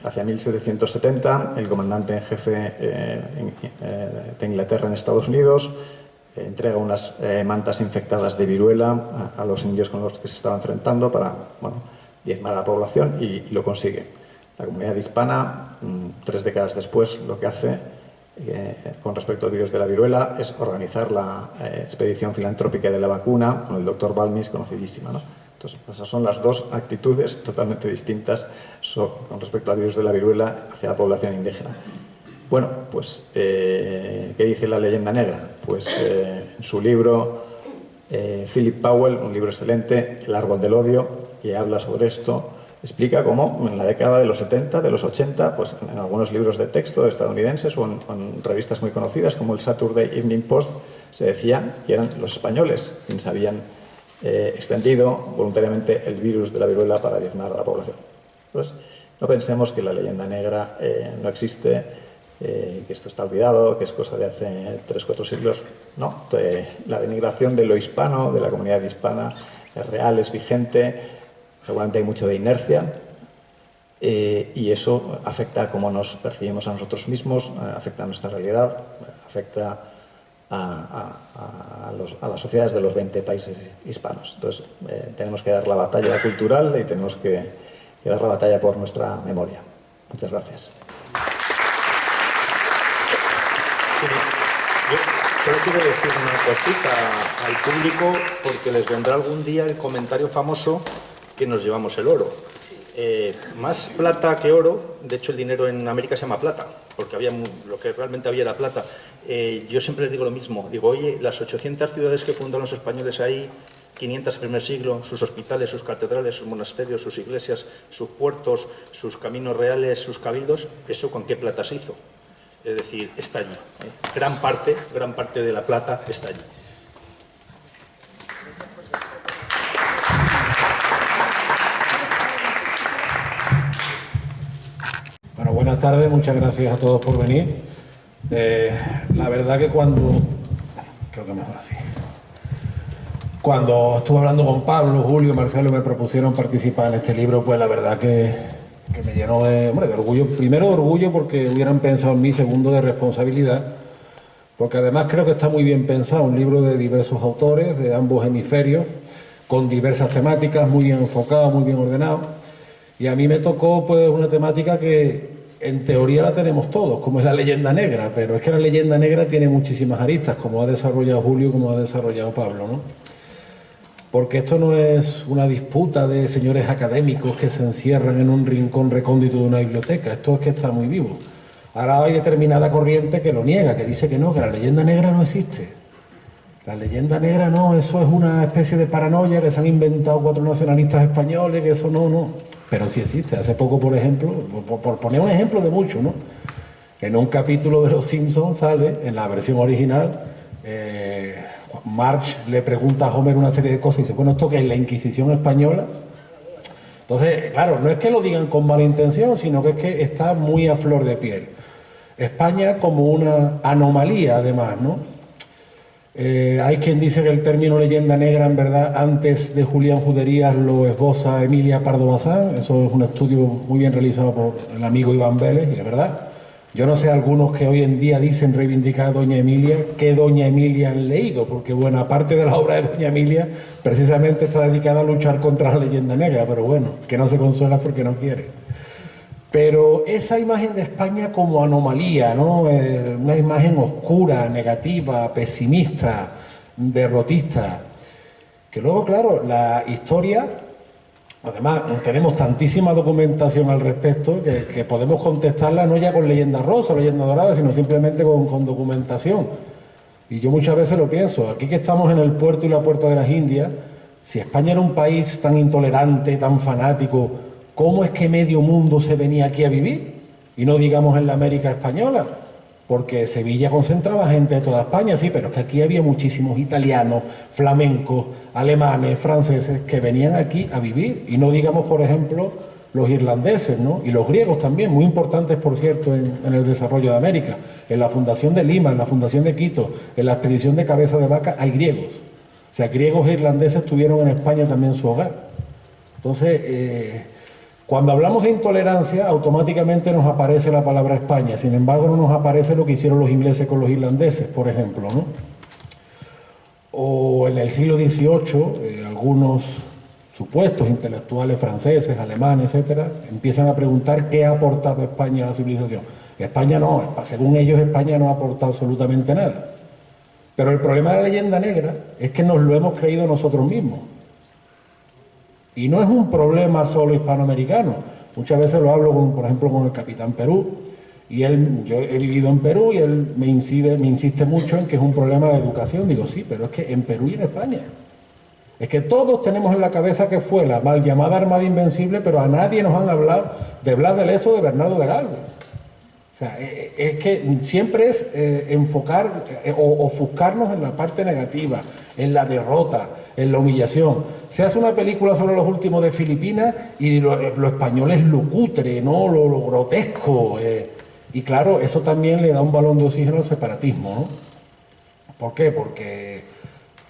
Hacia 1770, el comandante en jefe de Inglaterra en Estados Unidos entrega unas mantas infectadas de viruela a los indios con los que se estaba enfrentando para diezmar a la población, y lo consigue. La comunidad hispana, 3 décadas después, lo que hace con respecto al virus de la viruela es organizar la expedición filantrópica de la vacuna con el doctor Balmis, conocidísima, ¿no? Entonces, esas son las dos actitudes totalmente distintas con respecto al virus de la viruela hacia la población indígena. Bueno, pues, ¿qué dice la leyenda negra? Pues en su libro, Philip Powell, un libro excelente, El árbol del odio, que habla sobre esto, explica cómo en la década de los 70, de los 80, pues en algunos libros de texto estadounidenses o en revistas muy conocidas como el Saturday Evening Post, se decía que eran los españoles quienes habían extendido voluntariamente el virus de la viruela para diezmar a la población. Entonces, no pensemos que la leyenda negra no existe, que esto está olvidado, que es cosa de hace 3 o 4 siglos. No, la denigración de lo hispano, de la comunidad hispana, es real, es vigente, seguramente hay mucho de inercia y eso afecta a cómo nos percibimos a nosotros mismos, afecta a nuestra realidad, afecta a las sociedades de los 20 países hispanos. Entonces, tenemos que dar la batalla cultural y tenemos que dar la batalla por nuestra memoria. Muchas gracias. Sí, yo solo quiero decir una cosita al público porque les vendrá algún día el comentario famoso que nos llevamos el oro. Más plata que oro, de hecho el dinero en América se llama plata, porque lo que realmente había era plata. Yo siempre les digo lo mismo, digo, oye, las 800 ciudades que fundaron los españoles ahí, 500 en el primer siglo, sus hospitales, sus catedrales, sus monasterios, sus iglesias, sus puertos, sus caminos reales, sus cabildos, ¿eso con qué plata se hizo? Es decir, está allí. Gran parte de la plata está allí. Bueno, buenas tardes, muchas gracias a todos por venir. La verdad que creo que mejor así. Cuando estuve hablando con Pablo, Julio, Marcelo, me propusieron participar en este libro, pues la verdad que me llenó de orgullo. Primero de orgullo porque hubieran pensado en mí, segundo de responsabilidad, porque además creo que está muy bien pensado, un libro de diversos autores, de ambos hemisferios, con diversas temáticas, muy bien enfocado, muy bien ordenado. Y a mí me tocó pues una temática que en teoría la tenemos todos, como es la leyenda negra, pero es que la leyenda negra tiene muchísimas aristas, como ha desarrollado Julio, como ha desarrollado Pablo, ¿no? Porque esto no es una disputa de señores académicos que se encierran en un rincón recóndito de una biblioteca, esto es que está muy vivo. Ahora hay determinada corriente que lo niega, que dice que no, que la leyenda negra no existe. La leyenda negra no, eso es una especie de paranoia que se han inventado 4 nacionalistas españoles, que eso no. Pero sí existe. Hace poco, por ejemplo, por poner un ejemplo de muchos, ¿no? En un capítulo de Los Simpsons sale, en la versión original, Marge le pregunta a Homer una serie de cosas y dice, bueno, ¿esto qué es la Inquisición española? Entonces, claro, no es que lo digan con mala intención, sino que es que está muy a flor de piel. España como una anomalía, además, ¿no? Hay quien dice que el término leyenda negra, en verdad, antes de Julián Juderías lo esboza Emilia Pardo Bazán. Eso es un estudio muy bien realizado por el amigo Iván Vélez, y de verdad. Yo no sé algunos que hoy en día dicen reivindicar a Doña Emilia, ¿qué Doña Emilia han leído? Porque buena parte de la obra de Doña Emilia precisamente está dedicada a luchar contra la leyenda negra, pero bueno, que no se consuela porque no quiere. Pero esa imagen de España como anomalía, ¿no? Una imagen oscura, negativa, pesimista, derrotista, que luego, claro, la historia, además tenemos tantísima documentación al respecto que podemos contestarla no ya con leyenda rosa, leyenda dorada, sino simplemente con documentación. Y yo muchas veces lo pienso, aquí que estamos en el puerto y la puerta de las Indias, si España era un país tan intolerante, tan fanático, ¿cómo es que medio mundo se venía aquí a vivir? Y no digamos en la América española, porque Sevilla concentraba gente de toda España, sí, pero es que aquí había muchísimos italianos, flamencos, alemanes, franceses, que venían aquí a vivir. Y no digamos, por ejemplo, los irlandeses, ¿no? Y los griegos también, muy importantes, por cierto, en el desarrollo de América. En la fundación de Lima, en la fundación de Quito, en la expedición de Cabeza de Vaca, hay griegos. O sea, griegos e irlandeses tuvieron en España también su hogar. Entonces, cuando hablamos de intolerancia, automáticamente nos aparece la palabra España. Sin embargo, no nos aparece lo que hicieron los ingleses con los irlandeses, por ejemplo, ¿no? O en el siglo XVIII, algunos supuestos intelectuales franceses, alemanes, etcétera, empiezan a preguntar qué ha aportado España a la civilización. España no, según ellos, España no ha aportado absolutamente nada. Pero el problema de la leyenda negra es que nos lo hemos creído nosotros mismos. Y no es un problema solo hispanoamericano. Muchas veces lo hablo, por ejemplo, con el capitán Perú, y yo he vivido en Perú y él me insiste mucho en que es un problema de educación. Digo, sí, pero es que en Perú y en España. Es que todos tenemos en la cabeza que fue la mal llamada Armada Invencible, pero a nadie nos han hablado de Blas de Lezo o de Bernardo de Galvez. O sea, es que siempre es enfocar o ofuscarnos en la parte negativa, en la derrota, en la humillación. Se hace una película sobre los últimos de Filipinas y lo español es lo cutre, ¿no? Lo grotesco. Y claro, eso también le da un balón de oxígeno al separatismo, ¿no? ¿Por qué? Porque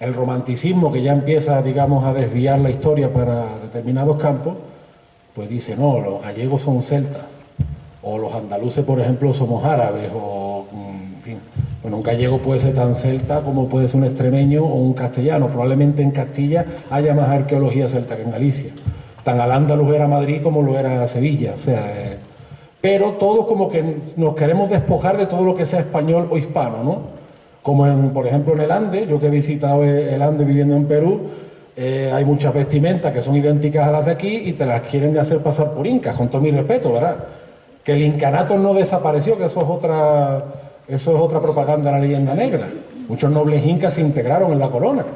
el romanticismo que ya empieza, digamos, a desviar la historia para determinados campos, pues dice, no, los gallegos son celtas, o los andaluces, por ejemplo, somos árabes, o, en fin, bueno, un gallego puede ser tan celta como puede ser un extremeño o un castellano. Probablemente en Castilla haya más arqueología celta que en Galicia. Tan al-Ándalus era Madrid como lo era Sevilla, o sea, pero todos como que nos queremos despojar de todo lo que sea español o hispano, ¿no? Como por ejemplo en el Ande, yo que he visitado el Ande viviendo en Perú, hay muchas vestimentas que son idénticas a las de aquí y te las quieren hacer pasar por incas, con todo mi respeto, ¿verdad? Que el incanato no desapareció, que eso es otra propaganda de la leyenda negra. Muchos nobles incas se integraron en la corona.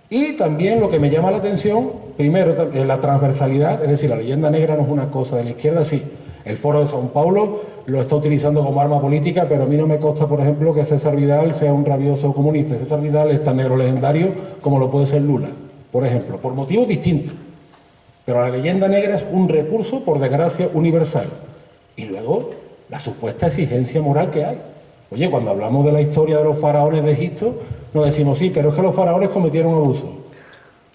Y también lo que me llama la atención, primero, la transversalidad, es decir, la leyenda negra no es una cosa de la izquierda, sí. El Foro de São Paulo lo está utilizando como arma política, pero a mí no me consta, por ejemplo, que César Vidal sea un rabioso comunista. César Vidal es tan negro legendario como lo puede ser Lula, por ejemplo, por motivos distintos. Pero la leyenda negra es un recurso, por desgracia, universal. Y luego, la supuesta exigencia moral que hay. Oye, cuando hablamos de la historia de los faraones de Egipto, nos decimos, sí, pero es que los faraones cometieron abuso.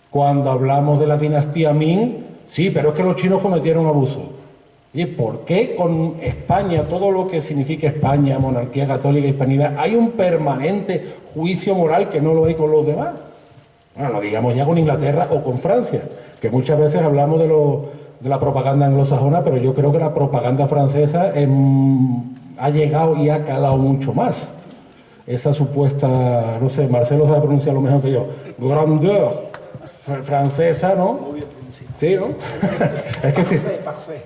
Cuando hablamos de la dinastía Ming, sí, pero es que los chinos cometieron abuso. ¿Y por qué con España, todo lo que significa España, monarquía católica, hispanidad, hay un permanente juicio moral que no lo hay con los demás? Bueno, no digamos ya con Inglaterra o con Francia, que muchas veces hablamos de la propaganda anglosajona, pero yo creo que la propaganda francesa ha llegado y ha calado mucho más. Esa supuesta, no sé, Marcelo sabe pronunciar lo mejor que yo, grandeur francesa, ¿no? Sí, ¿no? Es que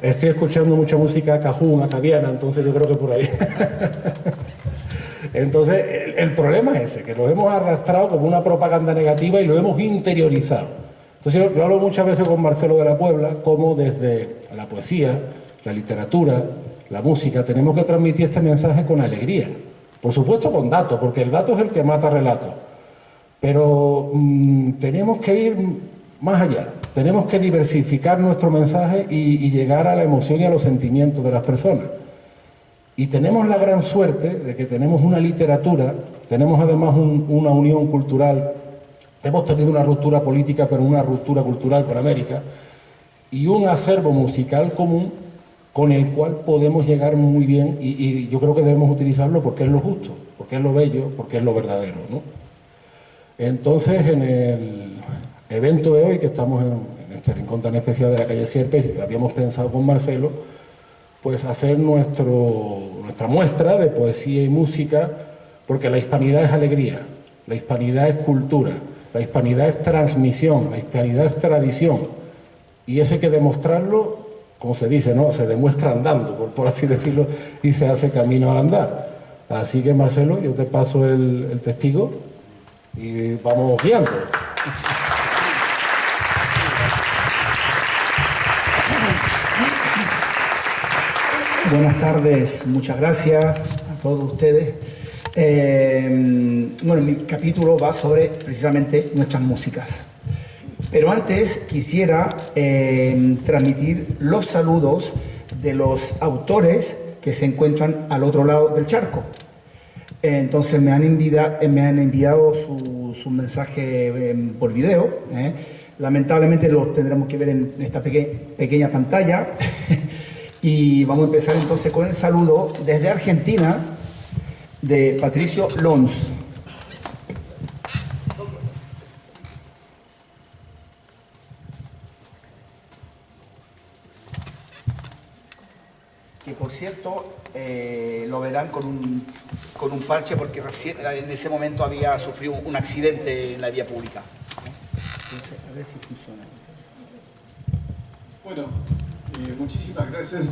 estoy escuchando mucha música cajún, acadiana, entonces yo creo que por ahí. Entonces, el problema es ese, que lo hemos arrastrado como una propaganda negativa y lo hemos interiorizado. Entonces, yo hablo muchas veces con Marcelo de la Puebla, como desde la poesía, la literatura, la música, tenemos que transmitir este mensaje con alegría. Por supuesto con datos, porque el dato es el que mata relatos. Pero tenemos que ir más allá. Tenemos que diversificar nuestro mensaje y llegar a la emoción y a los sentimientos de las personas. Y tenemos la gran suerte de que tenemos una literatura, tenemos además una unión cultural, hemos tenido una ruptura política, pero una ruptura cultural con América, y un acervo musical común con el cual podemos llegar muy bien, y yo creo que debemos utilizarlo porque es lo justo, porque es lo bello, porque es lo verdadero, ¿no? Entonces, en el evento de hoy, que estamos en este rincón tan especial de la calle Sierpes, habíamos pensado con Marcelo, pues hacer nuestra muestra de poesía y música, porque la hispanidad es alegría, la hispanidad es cultura, la hispanidad es transmisión, la hispanidad es tradición, y eso hay que demostrarlo, como se dice, ¿no? Se demuestra andando, por así decirlo, y se hace camino al andar. Así que, Marcelo, yo te paso el testigo y vamos guiando. Buenas tardes, muchas gracias a todos ustedes. Bueno, mi capítulo va sobre precisamente nuestras músicas. Pero antes quisiera transmitir los saludos de los autores que se encuentran al otro lado del charco. Entonces me han enviado su mensaje por video. Lamentablemente los tendremos que ver en esta pequeña pantalla. Y vamos a empezar entonces con el saludo desde Argentina de Patricio Lons. Que por cierto lo verán con un parche porque recién en ese momento había sufrido un accidente en la vía pública. Entonces, a ver si funciona. Bueno, muchísimas gracias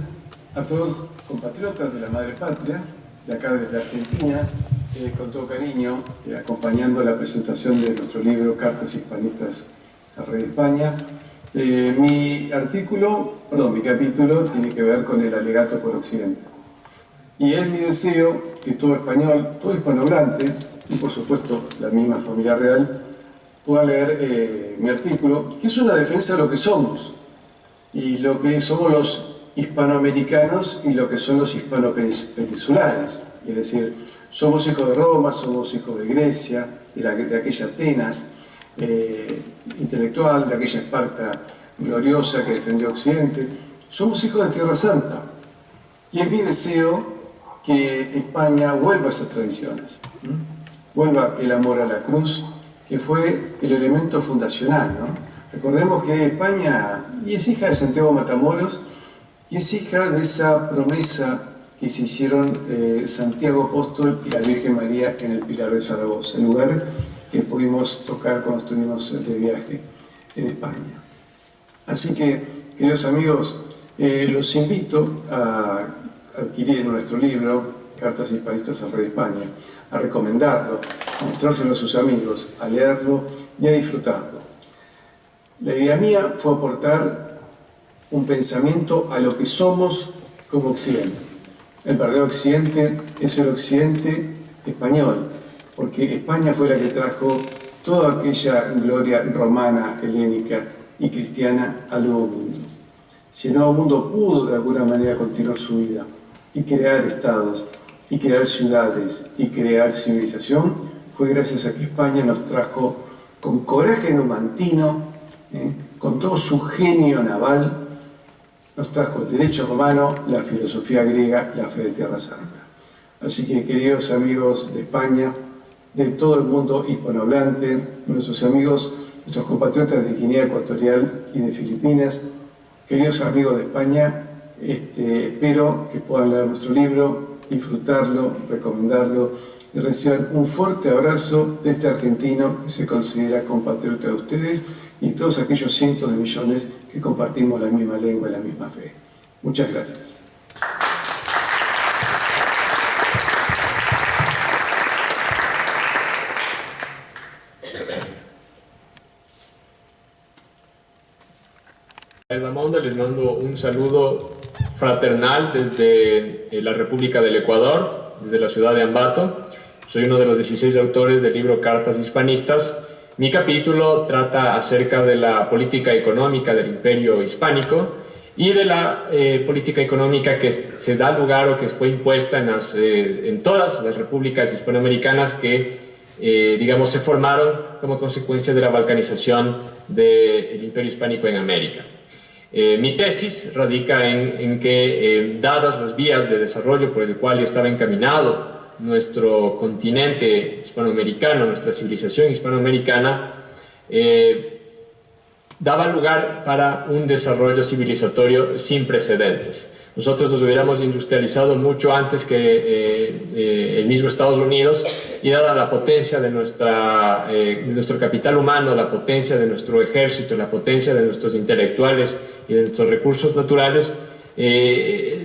a todos compatriotas de la madre patria, de acá desde Argentina, con todo cariño, acompañando la presentación de nuestro libro Cartas Hispanistas al Rey de España. Mi capítulo tiene que ver con el alegato por Occidente. Y es mi deseo que todo español, todo hispanohablante, y por supuesto la misma familia real, pueda leer mi artículo, que es una defensa de lo que somos, y lo que somos los hispanoamericanos y lo que son los hispano-peninsulares. Es decir, somos hijos de Roma, somos hijos de Grecia, de aquella Atenas intelectual, de aquella Esparta gloriosa que defendió Occidente. Somos hijos de Tierra Santa. Y es mi deseo que España vuelva a esas tradiciones, vuelva el amor a la cruz, que fue el elemento fundacional, ¿no? Recordemos que España y es hija de Santiago Matamoros y es hija de esa promesa que se hicieron Santiago Apóstol y la Virgen María en el Pilar de Zaragoza, el lugar que pudimos tocar cuando estuvimos de viaje en España. Así que, queridos amigos, los invito a adquirir nuestro libro, Cartas Hispanistas al Rey de España, a recomendarlo, a mostrárselo a sus amigos, a leerlo y a disfrutarlo. La idea mía fue aportar un pensamiento a lo que somos como Occidente. El verdadero Occidente es el Occidente español, porque España fue la que trajo toda aquella gloria romana, helénica y cristiana al Nuevo Mundo. Si el Nuevo Mundo pudo de alguna manera continuar su vida y crear estados, y crear ciudades, y crear civilización, fue gracias a que España nos trajo con coraje numantino, con todo su genio naval, nos trajo el derecho romano, la filosofía griega, la fe de Tierra Santa. Así que, queridos amigos de España, de todo el mundo hispanohablante, nuestros amigos, nuestros compatriotas de Guinea Ecuatorial y de Filipinas, queridos amigos de España, espero que puedan leer nuestro libro, disfrutarlo, recomendarlo y reciban un fuerte abrazo de este argentino que se considera compatriota de ustedes y todos aquellos cientos de millones que compartimos la misma lengua y la misma fe. Muchas gracias. Monda, les mando un saludo fraternal desde la República del Ecuador, desde la ciudad de Ambato. Soy uno de los 16 autores del libro Cartas Hispanistas. Mi capítulo trata acerca de la política económica del Imperio Hispánico y de la política económica que se da lugar o que fue impuesta en todas las repúblicas hispanoamericanas que, digamos, se formaron como consecuencia de la balcanización del Imperio Hispánico en América. Mi tesis radica en que, dadas las vías de desarrollo por el cual estaba encaminado nuestro continente hispanoamericano, nuestra civilización hispanoamericana, daba lugar para un desarrollo civilizatorio sin precedentes. Nosotros nos hubiéramos industrializado mucho antes que el mismo Estados Unidos, y dada la potencia de nuestro capital humano, la potencia de nuestro ejército, la potencia de nuestros intelectuales y de nuestros recursos naturales,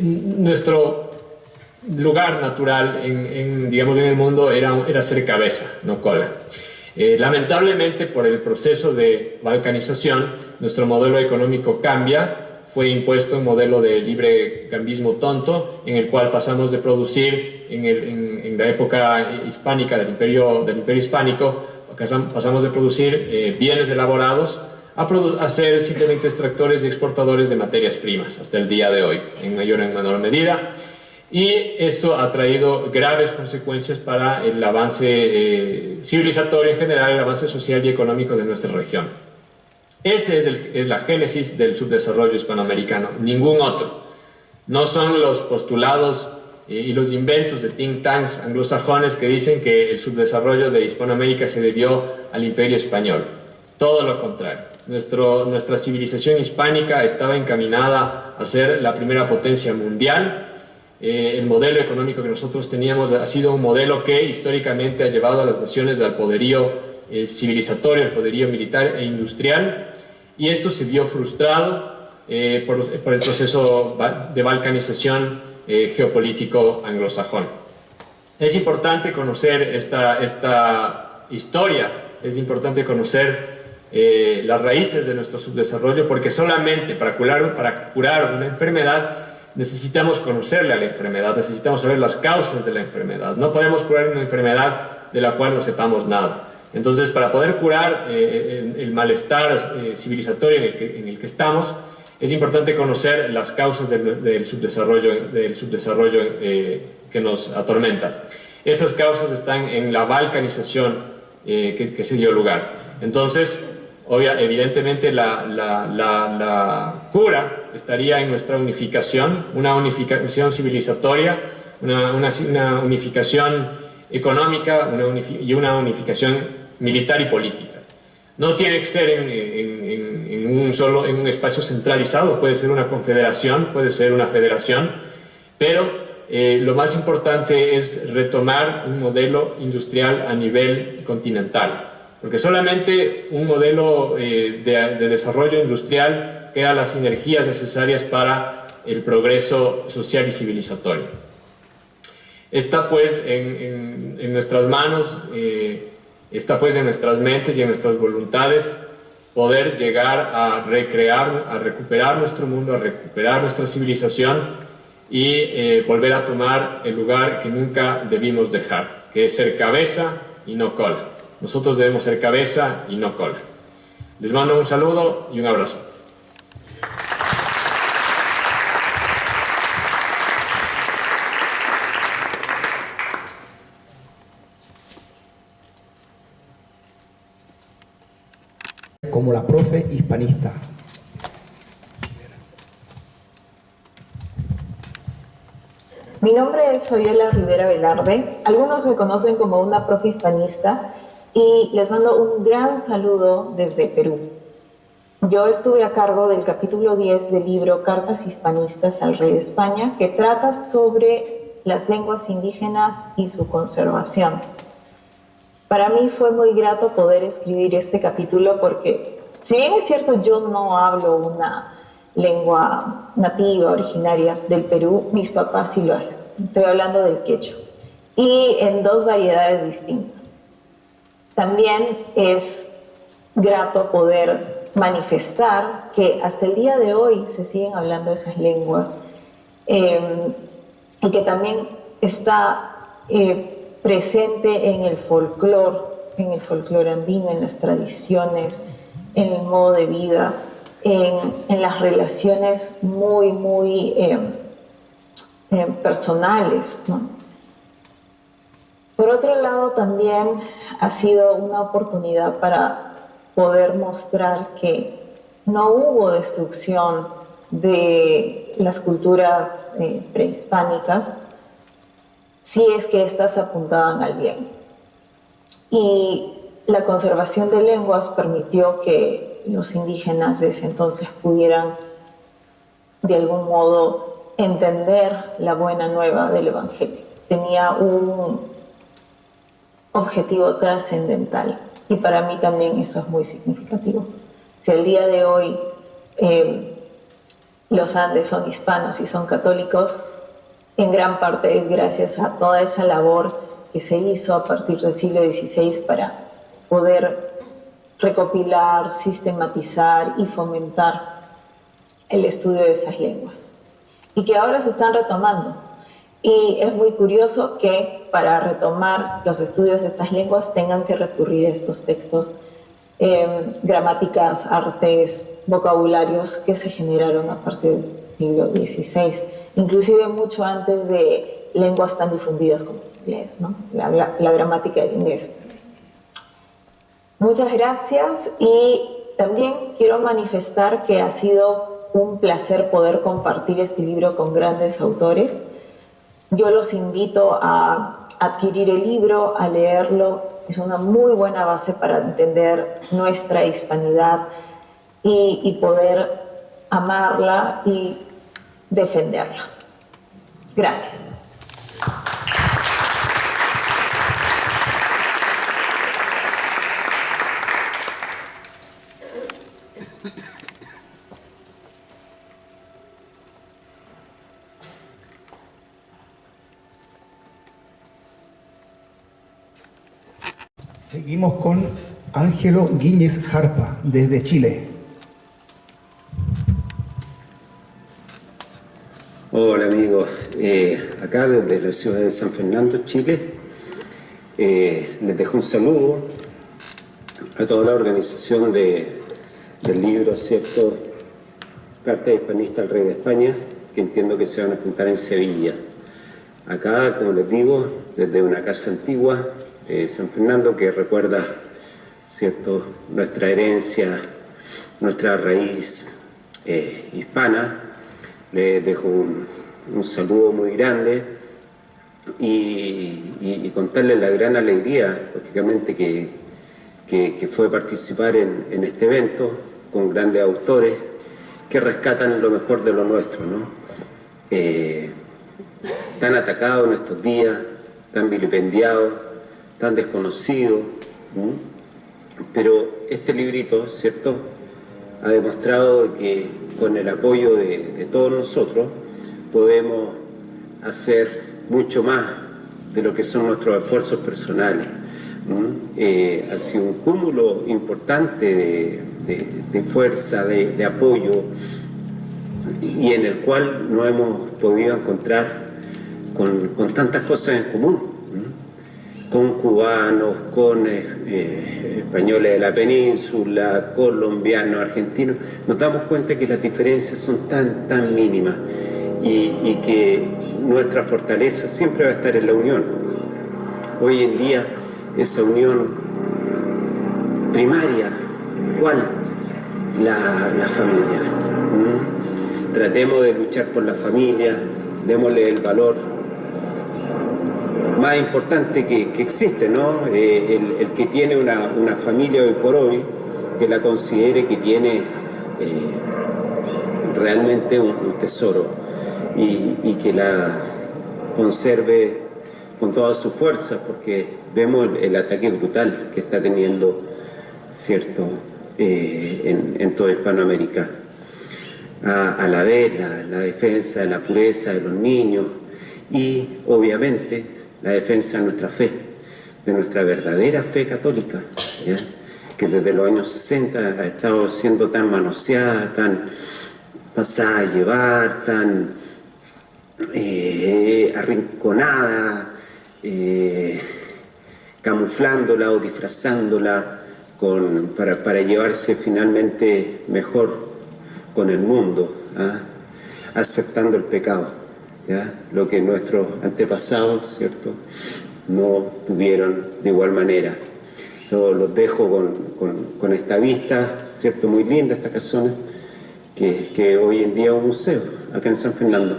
nuestro lugar natural digamos, en el mundo era ser cabeza, no cola. Lamentablemente, por el proceso de balcanización, nuestro modelo económico cambia. Fue impuesto un modelo de libre cambismo tonto, en el cual pasamos de producir en la época hispánica del imperio hispánico, pasamos de producir bienes elaborados a ser simplemente extractores y exportadores de materias primas hasta el día de hoy, en mayor o en menor medida. Y esto ha traído graves consecuencias para el avance civilizatorio en general, el avance social y económico de nuestra región. Esa es la génesis del subdesarrollo hispanoamericano, ningún otro. No son los postulados y los inventos de think tanks anglosajones que dicen que el subdesarrollo de Hispanoamérica se debió al Imperio Español. Todo lo contrario. Nuestra civilización hispánica estaba encaminada a ser la primera potencia mundial. El modelo económico que nosotros teníamos ha sido un modelo que históricamente ha llevado a las naciones al poderío civilizatorio, el poderío militar e industrial, y esto se vio frustrado por el proceso de balcanización geopolítico anglosajón. Es importante conocer esta historia, es importante conocer las raíces de nuestro subdesarrollo, porque solamente para curar una enfermedad necesitamos conocerle a la enfermedad, necesitamos saber las causas de la enfermedad. No podemos curar una enfermedad de la cual no sepamos nada. Entonces, para poder curar el malestar civilizatorio en el que estamos, es importante conocer las causas del subdesarrollo que nos atormenta. Esas causas están en la balcanización que se dio lugar. Entonces, evidentemente la cura estaría en nuestra unificación, una unificación civilizatoria, una unificación económica y una unificación militar y política. No tiene que ser en un espacio centralizado, puede ser una confederación, puede ser una federación, pero lo más importante es retomar un modelo industrial a nivel continental, porque solamente un modelo de desarrollo industrial crea las sinergias necesarias para el progreso social y civilizatorio. Está pues en nuestras manos, está pues en nuestras mentes y en nuestras voluntades poder llegar a recuperar nuestro mundo, a recuperar nuestra civilización y volver a tomar el lugar que nunca debimos dejar, que es ser cabeza y no cola. Nosotros debemos ser cabeza y no cola. Les mando un saludo y un abrazo. Como la profe hispanista. Mi nombre es Fabiola Rivera Velarde. Algunos me conocen como una profe hispanista y les mando un gran saludo desde Perú. Yo estuve a cargo del capítulo 10 del libro Cartas Hispanistas al Rey de España, que trata sobre las lenguas indígenas y su conservación. Para mí fue muy grato poder escribir este capítulo porque, si bien es cierto, yo no hablo una lengua nativa, originaria del Perú, mis papás sí lo hacen. Estoy hablando del quechua. Y en dos variedades distintas. También es grato poder manifestar que hasta el día de hoy se siguen hablando esas lenguas y que también está presente en el folclore andino, en las tradiciones, en el modo de vida, en las relaciones muy personales, ¿no? Por otro lado, también ha sido una oportunidad para poder mostrar que no hubo destrucción de las culturas prehispánicas, si es que éstas apuntaban al bien. Y la conservación de lenguas permitió que los indígenas de ese entonces pudieran, de algún modo, entender la buena nueva del Evangelio. Tenía un objetivo trascendental y para mí también eso es muy significativo. Si el día de hoy los Andes son hispanos y son católicos, en gran parte es gracias a toda esa labor que se hizo a partir del siglo XVI para poder recopilar, sistematizar y fomentar el estudio de esas lenguas, y que ahora se están retomando. Y es muy curioso que para retomar los estudios de estas lenguas tengan que recurrir a estos textos, gramáticas, artes, vocabularios que se generaron a partir del siglo XVI, inclusive mucho antes de lenguas tan difundidas como el inglés, ¿no? La gramática del inglés. Muchas gracias, y también quiero manifestar que ha sido un placer poder compartir este libro con grandes autores. Yo los invito a adquirir el libro, a leerlo. Es una muy buena base para entender nuestra hispanidad y poder amarla y defenderla. Gracias. Seguimos con Ángelo Guíñez Jarpa, desde Chile. Hola amigos, acá desde la ciudad de San Fernando, Chile, les dejo un saludo a toda la organización del libro, ¿cierto? Carta Hispanista al Rey de España, que entiendo que se van a juntar en Sevilla. Acá, como les digo, desde una casa antigua, San Fernando, que recuerda, ¿cierto?, nuestra herencia, nuestra raíz hispana. Les dejo un saludo muy grande y contarles la gran alegría, lógicamente, que fue participar en este evento con grandes autores que rescatan lo mejor de lo nuestro, ¿no? Tan atacados en estos días, tan vilipendiados, tan desconocidos, pero este librito, ¿cierto?, ha demostrado que con el apoyo de todos nosotros podemos hacer mucho más de lo que son nuestros esfuerzos personales. Ha sido un cúmulo importante de fuerza, de apoyo, y en el cual nos hemos podido encontrar con tantas cosas en común, con cubanos, con españoles de la península, colombianos, argentinos. Nos damos cuenta que las diferencias son tan mínimas y que nuestra fortaleza siempre va a estar en la unión. Hoy en día esa unión primaria, ¿cuál? La familia. Tratemos de luchar por la familia, démosle el valor más importante que existe, ¿no? El que tiene una familia hoy por hoy, que la considere que tiene realmente un tesoro y que la conserve con toda su fuerza, porque vemos el ataque brutal que está teniendo, ¿cierto?, en toda Hispanoamérica. A la vez la defensa de la pureza de los niños y obviamente la defensa de nuestra fe, de nuestra verdadera fe católica, ¿ya?, que desde los años 60 ha estado siendo tan manoseada, tan pasada a llevar, tan arrinconada, camuflándola o disfrazándola para llevarse finalmente mejor con el mundo, aceptando el pecado, ¿ya?, lo que nuestros antepasados, ¿cierto?, no tuvieron de igual manera. Yo los dejo con esta vista, ¿cierto?, muy linda, esta casona, que hoy en día es un museo, acá en San Fernando.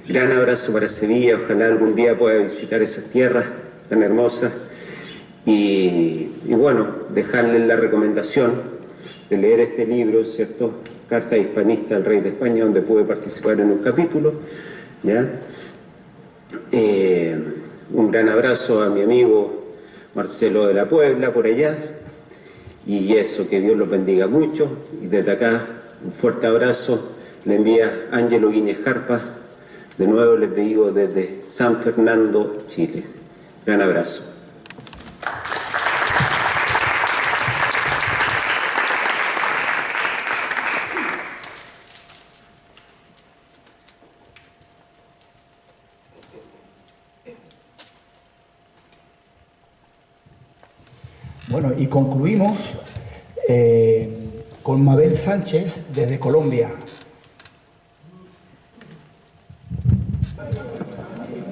Gran abrazo para Sevilla, ojalá algún día pueda visitar esas tierras tan hermosas y bueno, dejarles la recomendación de leer este libro, ¿cierto?, Carta Hispanista al Rey de España, donde pude participar en un capítulo, ¿ya? Un gran abrazo a mi amigo Marcelo de la Puebla, por allá, y eso, que Dios los bendiga mucho, y desde acá un fuerte abrazo le envía Ángelo Guíñez Jarpa, de nuevo les digo desde San Fernando, Chile. Gran abrazo. Bueno, y concluimos con Mabel Sánchez desde Colombia.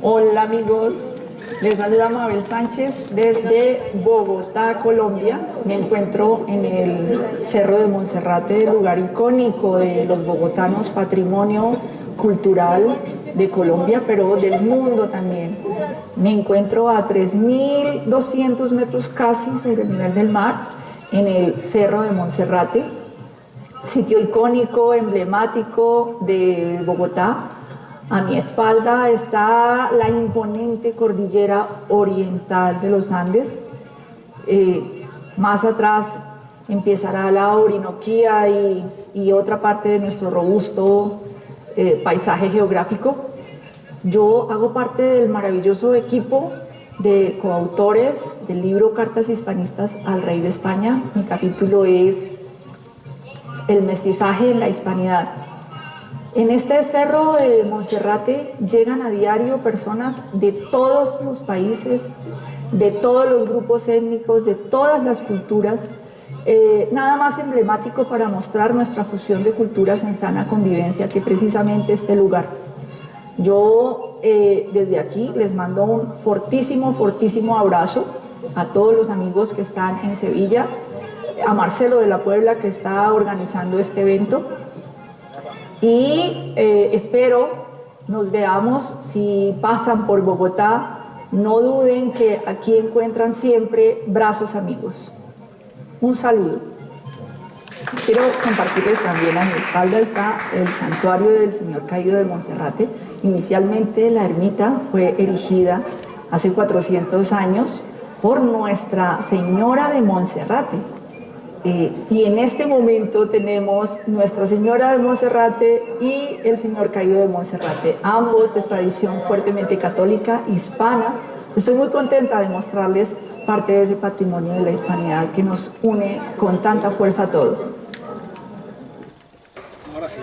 Hola amigos, les saluda Mabel Sánchez desde Bogotá, Colombia. Me encuentro en el Cerro de Monserrate, lugar icónico de los bogotanos, patrimonio cultural de Colombia, pero del mundo también. Me encuentro a 3.200 metros casi sobre el nivel del mar, en el Cerro de Monserrate, sitio icónico, emblemático de Bogotá. A mi espalda está la imponente cordillera oriental de los Andes. Más atrás empezará la Orinoquía y otra parte de nuestro robusto paisaje geográfico. Yo hago parte del maravilloso equipo de coautores del libro Cartas Hispanistas al Rey de España. Mi capítulo es El mestizaje en la hispanidad. En este cerro de Monserrate llegan a diario personas de todos los países, de todos los grupos étnicos, de todas las culturas. Nada más emblemático para mostrar nuestra fusión de culturas en sana convivencia que precisamente este lugar. Yo desde aquí les mando un fortísimo, fortísimo abrazo a todos los amigos que están en Sevilla, a Marcelo de la Puebla que está organizando este evento y espero nos veamos si pasan por Bogotá. No duden que aquí encuentran siempre brazos amigos. Un saludo. Quiero compartirles también, a mi espalda está el santuario del Señor Caído de Monserrate. Inicialmente la ermita fue erigida hace 400 años por Nuestra Señora de Monserrate. Y en este momento tenemos Nuestra Señora de Monserrate y el Señor Caído de Monserrate, ambos de tradición fuertemente católica, hispana. Estoy muy contenta de mostrarles parte de ese patrimonio de la hispanidad que nos une con tanta fuerza a todos. Ahora sí.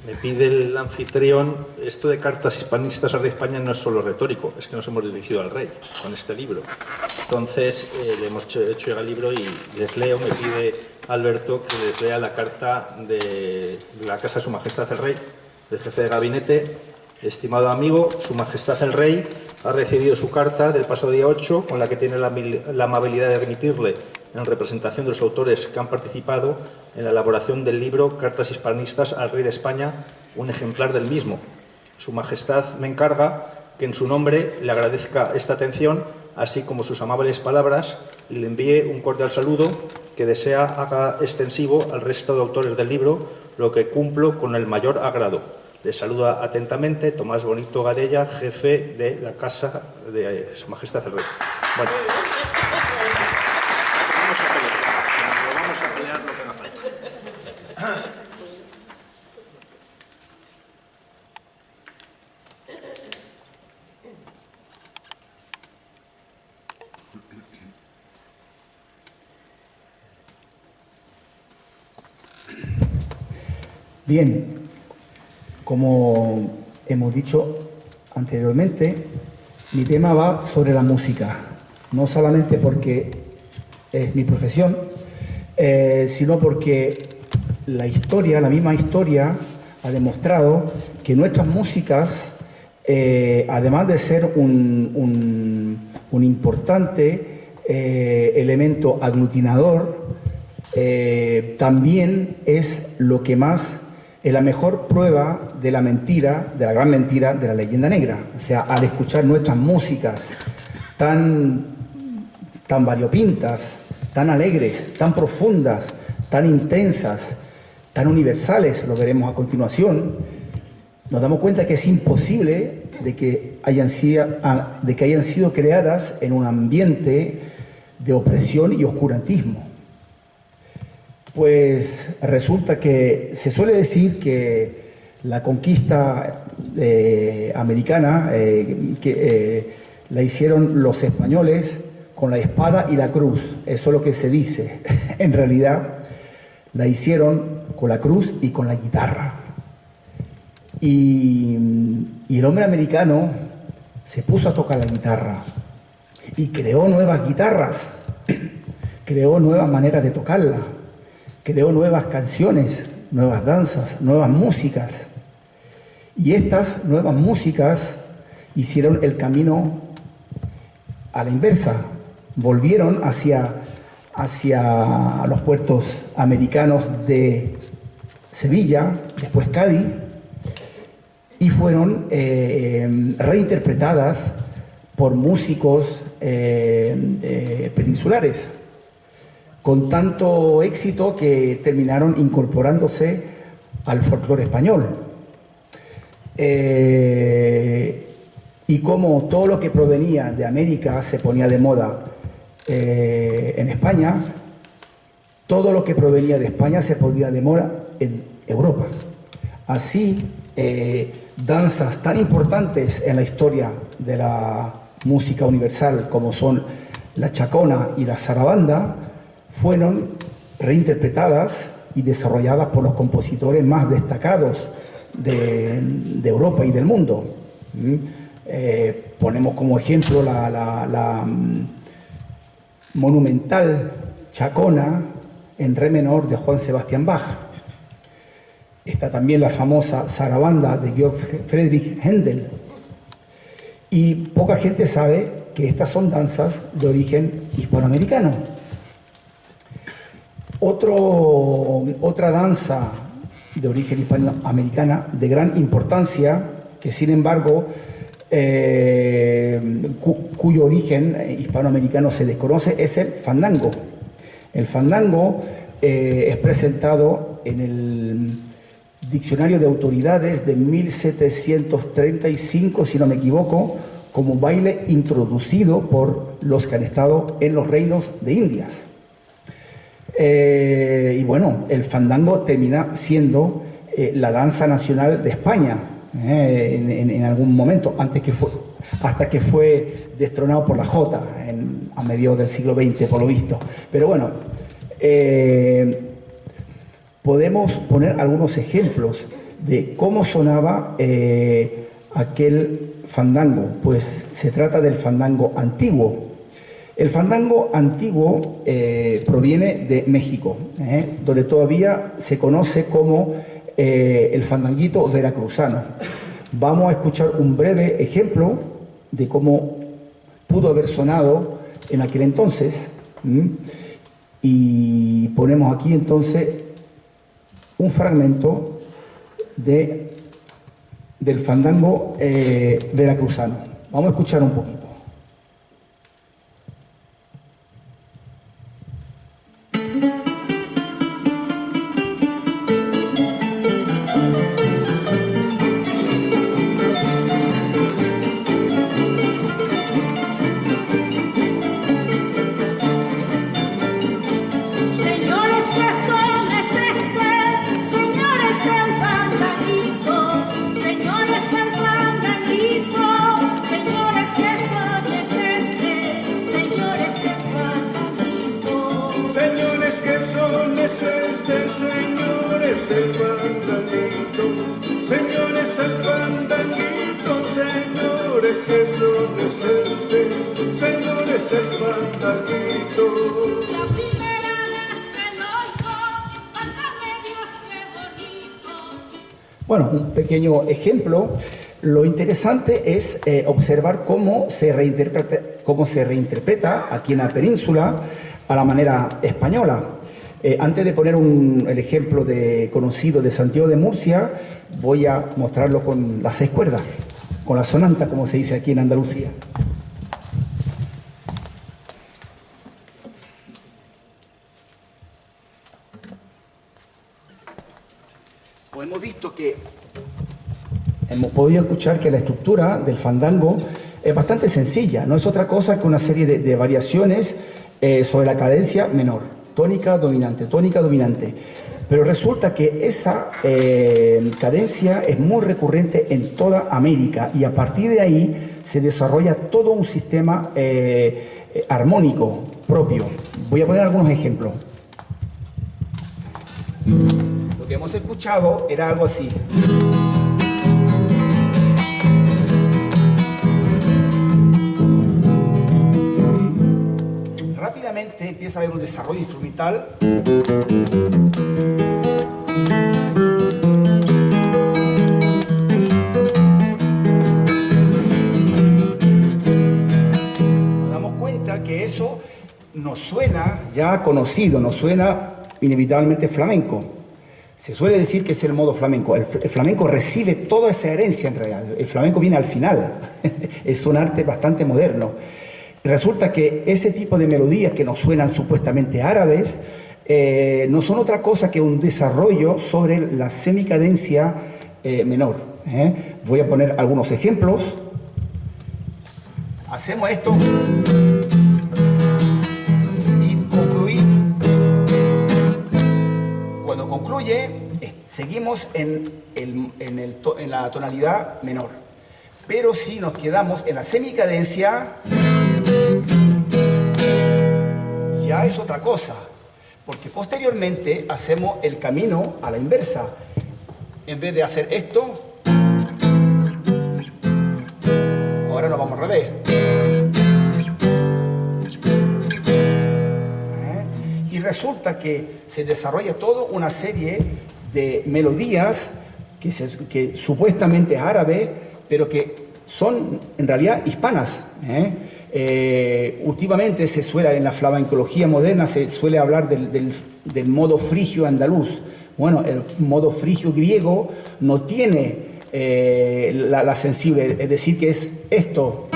Me pide el anfitrión, esto de Cartas Hispanistas al Rey de España no es solo retórico, es que nos hemos dirigido al rey con este libro. Entonces le hemos hecho llegar el libro y les leo. Me pide Alberto que les lea la carta de la Casa de Su Majestad el Rey, del jefe de gabinete. Estimado amigo, Su Majestad el Rey ha recibido su carta del pasado día 8, con la que tiene la amabilidad de remitirle, en representación de los autores que han participado en la elaboración del libro Cartas Hispanistas al Rey de España, un ejemplar del mismo. Su Majestad me encarga que en su nombre le agradezca esta atención, así como sus amables palabras, y le envíe un cordial saludo que desea haga extensivo al resto de autores del libro, lo que cumplo con el mayor agrado. Le saluda atentamente Tomás Bonito Gadella, jefe de la Casa de Su Majestad el Rey. Bueno. Vamos a pelear lo que haga falta. Bien, como hemos dicho anteriormente, mi tema va sobre la música, no solamente porque es mi profesión, sino porque la historia, la misma historia, ha demostrado que nuestras músicas, además de ser un importante elemento aglutinador, también es lo que más es la mejor prueba de la mentira, de la gran mentira de la leyenda negra. O sea, al escuchar nuestras músicas tan variopintas, tan alegres, tan profundas, tan intensas, tan universales, lo veremos a continuación, nos damos cuenta que es imposible de que hayan sido creadas en un ambiente de opresión y oscurantismo. Pues resulta que se suele decir que la conquista americana la hicieron los españoles con la espada y la cruz. Eso es lo que se dice. En realidad la hicieron con la cruz y con la guitarra. Y el hombre americano se puso a tocar la guitarra y creó nuevas guitarras, creó nuevas maneras de tocarla. Creó nuevas canciones, nuevas danzas, nuevas músicas. Y estas nuevas músicas hicieron el camino a la inversa. Volvieron hacia los puertos americanos de Sevilla, después Cádiz, y fueron reinterpretadas por músicos peninsulares, con tanto éxito que terminaron incorporándose al folclore español. Y como todo lo que provenía de América se ponía de moda en España, todo lo que provenía de España se ponía de moda en Europa. Así, danzas tan importantes en la historia de la música universal como son la chacona y la zarabanda fueron reinterpretadas y desarrolladas por los compositores más destacados de Europa y del mundo. Ponemos como ejemplo la monumental chacona en re menor de Johann Sebastian Bach. Está también la famosa zarabanda de Georg Friedrich Händel. Y poca gente sabe que estas son danzas de origen hispanoamericano. Otra danza de origen hispanoamericana de gran importancia, que sin embargo, cuyo origen hispanoamericano se desconoce, es el fandango. El fandango es presentado en el Diccionario de Autoridades de 1735, si no me equivoco, como baile introducido por los que han estado en los reinos de Indias. Y bueno, el fandango termina siendo la danza nacional de España en algún momento, hasta que fue destronado por la jota a mediados del siglo XX, por lo visto. Pero bueno, podemos poner algunos ejemplos de cómo sonaba aquel fandango. Pues se trata del fandango antiguo. El fandango antiguo proviene de México, donde todavía se conoce como el fandanguito veracruzano. Vamos a escuchar un breve ejemplo de cómo pudo haber sonado en aquel entonces. Y ponemos aquí entonces un fragmento del fandango veracruzano. Vamos a escuchar un poquito. Bueno, un pequeño ejemplo. Lo interesante es observar cómo se reinterpreta aquí en la península a la manera española. Antes de poner el ejemplo conocido de Santiago de Murcia, voy a mostrarlo con las 6 cuerdas, con la sonanta, como se dice aquí en Andalucía. Pues hemos podido escuchar que la estructura del fandango es bastante sencilla, no es otra cosa que una serie de variaciones sobre la cadencia menor, tónica, dominante, tónica, dominante. Pero resulta que esa cadencia es muy recurrente en toda América y a partir de ahí se desarrolla todo un sistema armónico propio. Voy a poner algunos ejemplos. Lo que hemos escuchado era algo así. Rápidamente empieza a haber un desarrollo instrumental. Nos damos cuenta que eso nos suena ya conocido, nos suena inevitablemente flamenco. Se suele decir que es el modo flamenco. El flamenco recibe toda esa herencia en realidad. El flamenco viene al final. Es un arte bastante moderno. Resulta que ese tipo de melodías que nos suenan supuestamente árabes no son otra cosa que un desarrollo sobre la semicadencia menor. Voy a poner algunos ejemplos. Hacemos esto. concluye, seguimos en la tonalidad menor. Pero si nos quedamos en la semicadencia, ya es otra cosa, porque posteriormente hacemos el camino a la inversa. En vez de hacer esto, ahora nos vamos al revés. Y resulta que se desarrolla toda una serie de melodías que supuestamente es árabe, pero que son en realidad hispanas. Últimamente en la flamencología moderna se suele hablar del modo frigio andaluz. Bueno, el modo frigio griego no tiene la sensible, es decir, que es esto.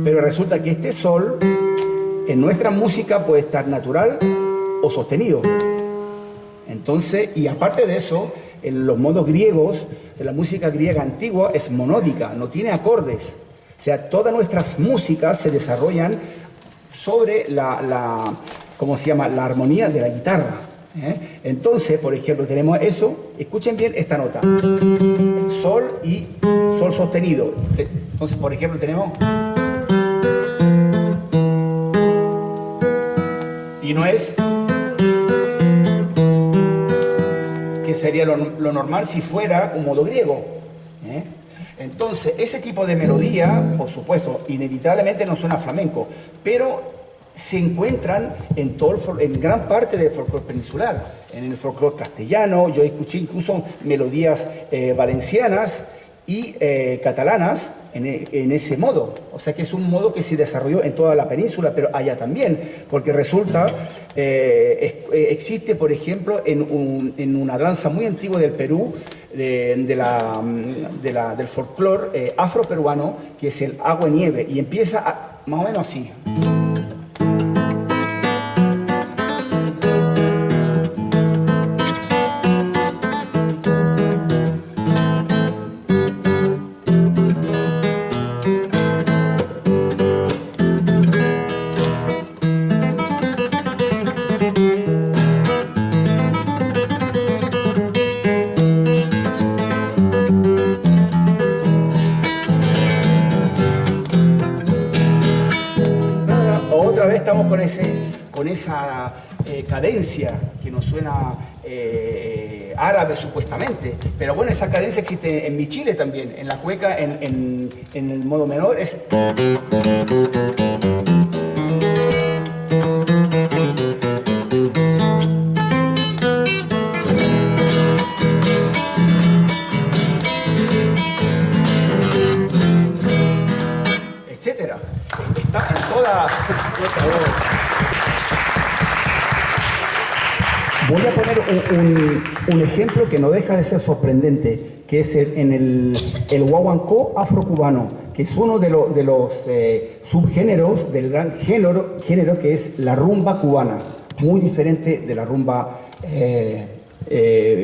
Pero resulta que este sol en nuestra música puede estar natural o sostenido. Entonces, y aparte de eso, en los modos griegos, en la música griega antigua es monódica, no tiene acordes. O sea, todas nuestras músicas se desarrollan sobre ¿cómo se llama? La armonía de la guitarra. Entonces, por ejemplo, tenemos eso, escuchen bien esta nota, sol y sol sostenido. Entonces, por ejemplo, tenemos... Y no es... que sería lo normal si fuera un modo griego. Entonces, ese tipo de melodía, por supuesto, inevitablemente no suena flamenco, pero se encuentran en gran parte del folclore peninsular, en el folclore castellano. Yo escuché incluso melodías valencianas y catalanas en ese modo. O sea que es un modo que se desarrolló en toda la península, pero allá también, porque resulta, existe, por ejemplo, en una danza muy antigua del Perú, del folclore afroperuano, que es el agua y nieve, y empieza más o menos así. Con esa cadencia que nos suena árabe supuestamente, pero bueno, esa cadencia existe en mi Chile también, en la cueca, en el modo menor es... etcétera. Está en toda... Voy a poner un ejemplo que no deja de ser sorprendente, que es en el guaguancó afrocubano, que es uno de los subgéneros del gran género que es la rumba cubana, muy diferente de la rumba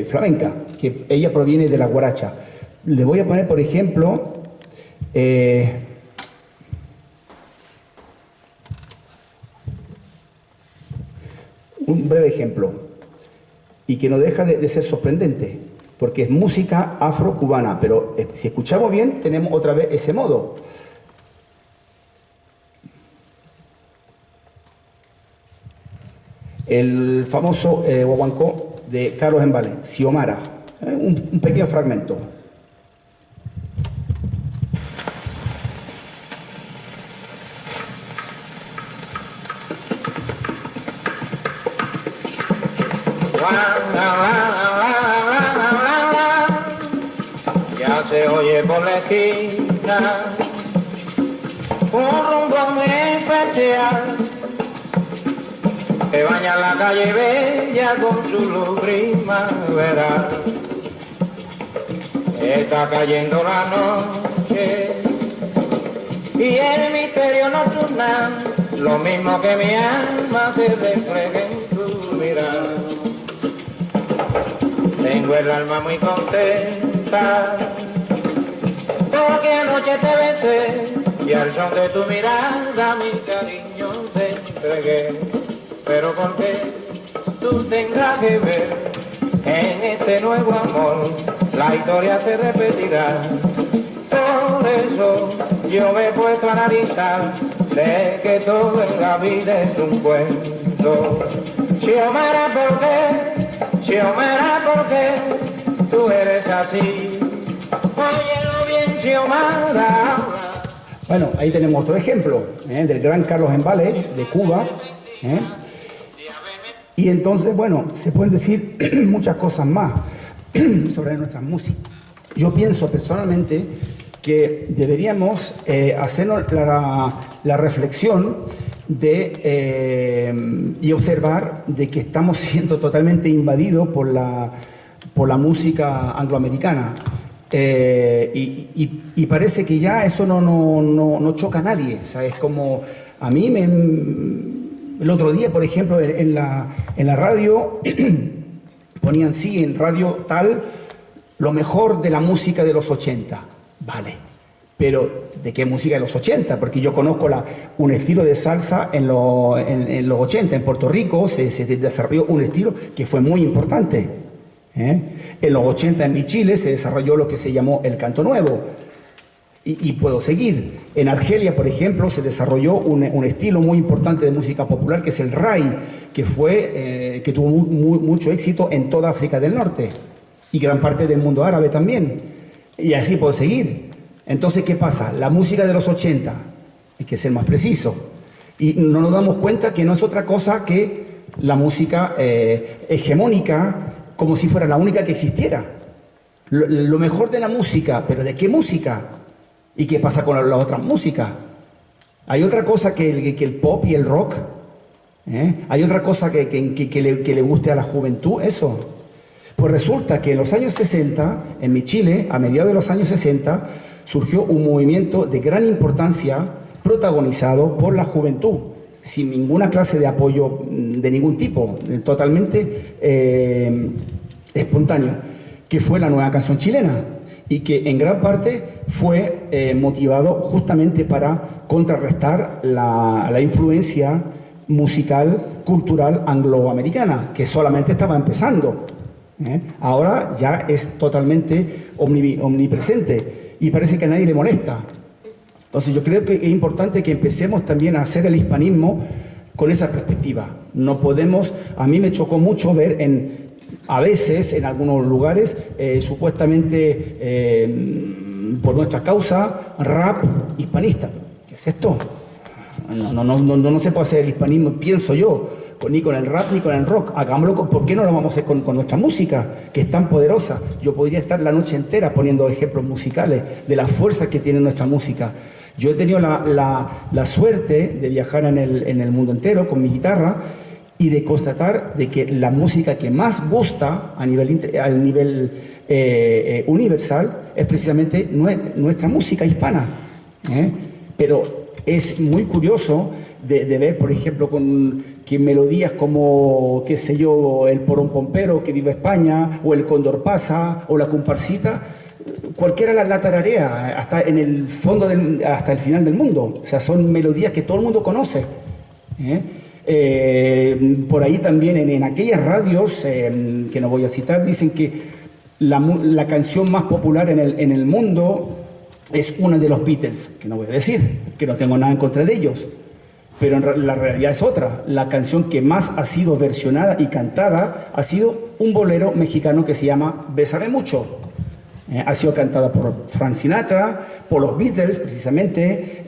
flamenca, que ella proviene de la guaracha. Le voy a poner, por ejemplo, un breve ejemplo, y que no deja de ser sorprendente, porque es música afro-cubana, pero si escuchamos bien, tenemos otra vez ese modo. El famoso guaguancó de Carlos Embale, Xiomara, un pequeño fragmento. Ya se oye por la esquina un rumbo muy especial que baña la calle bella con su luz primaveral. Está cayendo la noche y el misterio nocturnal, lo mismo que mi alma se refleja en tu mirada. Tengo el alma muy contenta porque anoche te besé y al son de tu mirada mi cariño te entregué, pero porque tú tendrás que ver en este nuevo amor la historia se repetirá. Por eso yo me he puesto a analizar de que todo en la vida es un cuento. Xiomara, ¿por qué? Xiomara, ¿por qué tú eres así? Óyelo bien, Xiomara. Bueno, ahí tenemos otro ejemplo del gran Carlos Embale, de Cuba. Y entonces, bueno, se pueden decir muchas cosas más sobre nuestra música. Yo pienso personalmente que deberíamos hacernos la reflexión y observar de que estamos siendo totalmente invadidos por la música angloamericana. Y parece que ya eso no choca a nadie. O sea, es como a mí el otro día, por ejemplo, en la radio ponían en radio tal lo mejor de la música de los 80. Vale, pero ¿de qué música de los 80? Porque yo conozco un estilo de salsa en los 80. En Puerto Rico se desarrolló un estilo que fue muy importante. En los 80 en mi Chile se desarrolló lo que se llamó el canto nuevo. Y puedo seguir. En Argelia, por ejemplo, se desarrolló un estilo muy importante de música popular que es el rai, que tuvo mucho éxito en toda África del Norte y gran parte del mundo árabe también. Y así puedo seguir. Entonces, ¿qué pasa? La música de los 80, hay que ser más preciso. Y no nos damos cuenta que no es otra cosa que la música hegemónica, como si fuera la única que existiera. Lo mejor de la música, ¿pero de qué música? ¿Y qué pasa con la otra música? ¿Hay otra cosa que el pop y el rock? ¿Hay otra cosa que le guste a la juventud? Eso. Pues resulta que en los años 60, en mi Chile, a mediados de los años 60, surgió un movimiento de gran importancia protagonizado por la juventud, sin ninguna clase de apoyo de ningún tipo, totalmente espontáneo, que fue la nueva canción chilena y que en gran parte fue motivado justamente para contrarrestar la influencia musical, cultural angloamericana, que solamente estaba empezando. Ahora ya es totalmente omnipresente y parece que a nadie le molesta. Entonces yo creo que es importante que empecemos también a hacer el hispanismo con esa perspectiva. No podemos, a mí me chocó mucho ver a veces en algunos lugares supuestamente por nuestra causa rap hispanista. ¿Qué es esto? No se puede hacer el hispanismo, pienso yo, ni con el rap ni con el rock. Hagámoslo, ¿por qué no lo vamos a hacer con nuestra música, que es tan poderosa? Yo podría estar la noche entera poniendo ejemplos musicales de la fuerza que tiene nuestra música. Yo he tenido la suerte de viajar en el mundo entero con mi guitarra y de constatar de que la música que más gusta a nivel universal es precisamente nuestra música hispana. Pero es muy curioso de ver, por ejemplo, que melodías como, qué sé yo, el Porón Pompero, que viva España, o el Cóndor Pasa, o la Comparsita, cualquiera la tararea, hasta en el fondo, hasta el final del mundo. O sea, son melodías que todo el mundo conoce. Por ahí también en aquellas radios, que no voy a citar, dicen que la canción más popular en el mundo es una de los Beatles, que no voy a decir, que no tengo nada en contra de ellos. Pero la realidad es otra. La canción que más ha sido versionada y cantada ha sido un bolero mexicano que se llama Bésame Mucho. Ha sido cantada por Frank Sinatra, por los Beatles precisamente,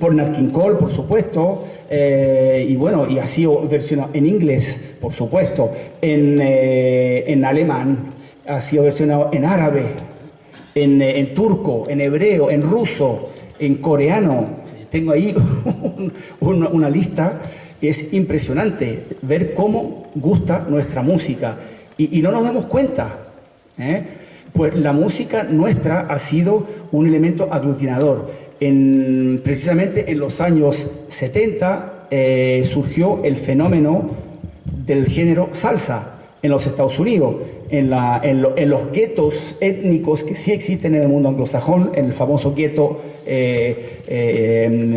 por Nat King Cole, por supuesto, y bueno, y ha sido versionado en inglés, por supuesto, en alemán, ha sido versionado en árabe, en turco, en hebreo, en ruso, en coreano. Tengo ahí una lista. Es impresionante ver cómo gusta nuestra música y no nos damos cuenta. Pues la música nuestra ha sido un elemento aglutinador. Precisamente en los años 70 surgió el fenómeno del género salsa, en los Estados Unidos, en los guetos étnicos que sí existen en el mundo anglosajón, en el famoso gueto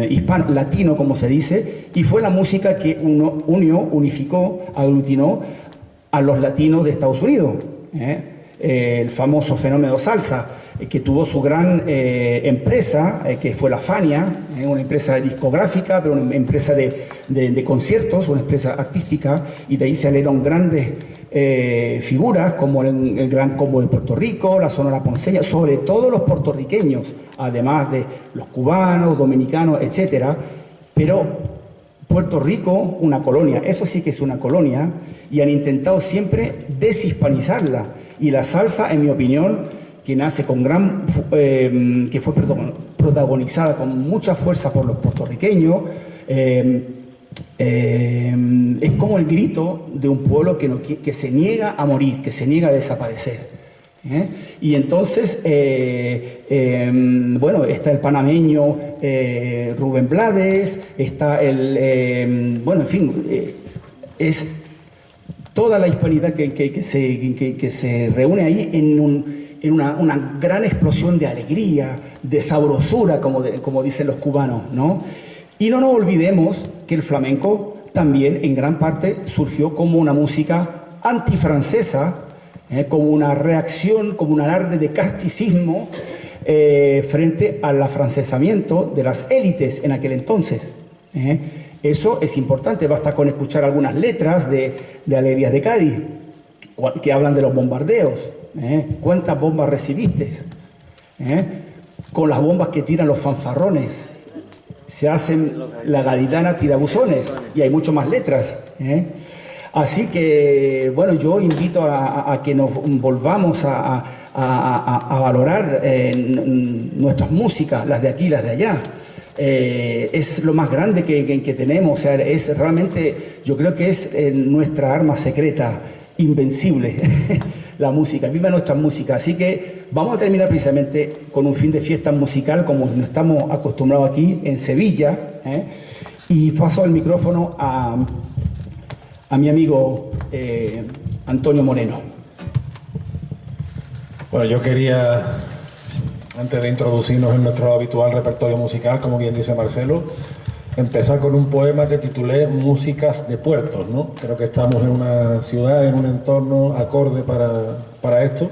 hispano, latino, como se dice, y fue la música que unificó, aglutinó a los latinos de Estados Unidos. El famoso fenómeno salsa, que tuvo su gran empresa, que fue la Fania, una empresa discográfica, pero una empresa de conciertos, una empresa artística, y de ahí salieron grandes figuras como el Gran Combo de Puerto Rico, la Sonora Ponceña, sobre todo los puertorriqueños, además de los cubanos, dominicanos, etcétera. Pero Puerto Rico, una colonia, eso sí que es una colonia, y han intentado siempre deshispanizarla. Y la salsa, en mi opinión, que nace con que fue protagonizada con mucha fuerza por los puertorriqueños, es como el grito de un pueblo que se niega a morir, que se niega a desaparecer. Y entonces, bueno, está el panameño Rubén Blades, está bueno, en fin, es toda la hispanidad que se reúne ahí en una gran explosión de alegría, de sabrosura, como dicen los cubanos, ¿no? Y no nos olvidemos que el flamenco también en gran parte surgió como una música antifrancesa, como una reacción, como un alarde de casticismo frente al afrancesamiento de las élites en aquel entonces. Eso es importante, basta con escuchar algunas letras de Alegrías de Cádiz que hablan de los bombardeos. ¿Cuántas bombas recibiste? Con las bombas que tiran los fanfarrones se hacen la gaditana tirabuzones, y hay mucho más letras. Así que, bueno, yo invito a que nos volvamos a valorar nuestras músicas, las de aquí y las de allá. Es lo más grande que tenemos, o sea, es realmente, yo creo que es nuestra arma secreta, invencible, la música, viva nuestra música. Así que vamos a terminar precisamente con un fin de fiesta musical, como nos estamos acostumbrados aquí en Sevilla, y paso el micrófono a mi amigo Antonio Moreno. Bueno, yo quería, antes de introducirnos en nuestro habitual repertorio musical, como bien dice Marcelo, empezar con un poema que titulé Músicas de Puertos, ¿no? Creo que estamos en una ciudad, en un entorno acorde para esto.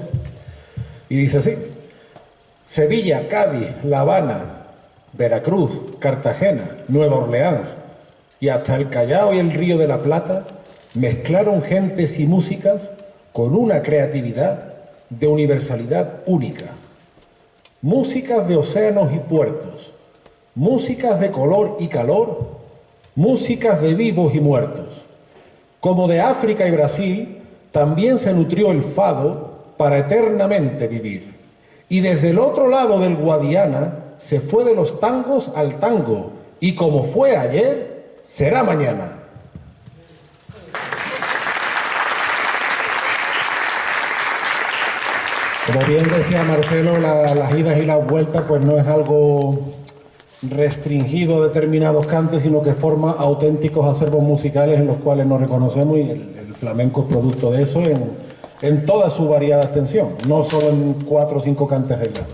Y dice así: Sevilla, Cádiz, La Habana, Veracruz, Cartagena, Nueva Orleans y hasta el Callao y el Río de la Plata mezclaron gentes y músicas con una creatividad de universalidad única. Músicas de océanos y puertos, músicas de color y calor, músicas de vivos y muertos. Como de África y Brasil, también se nutrió el fado para eternamente vivir. Y desde el otro lado del Guadiana se fue de los tangos al tango, y como fue ayer, será mañana. Como bien decía Marcelo, las idas y las vueltas pues no es algo restringido a determinados cantes, sino que forma auténticos acervos musicales en los cuales nos reconocemos, y el flamenco es producto de eso en toda su variada extensión, no solo en 4 o 5 cantes aislados.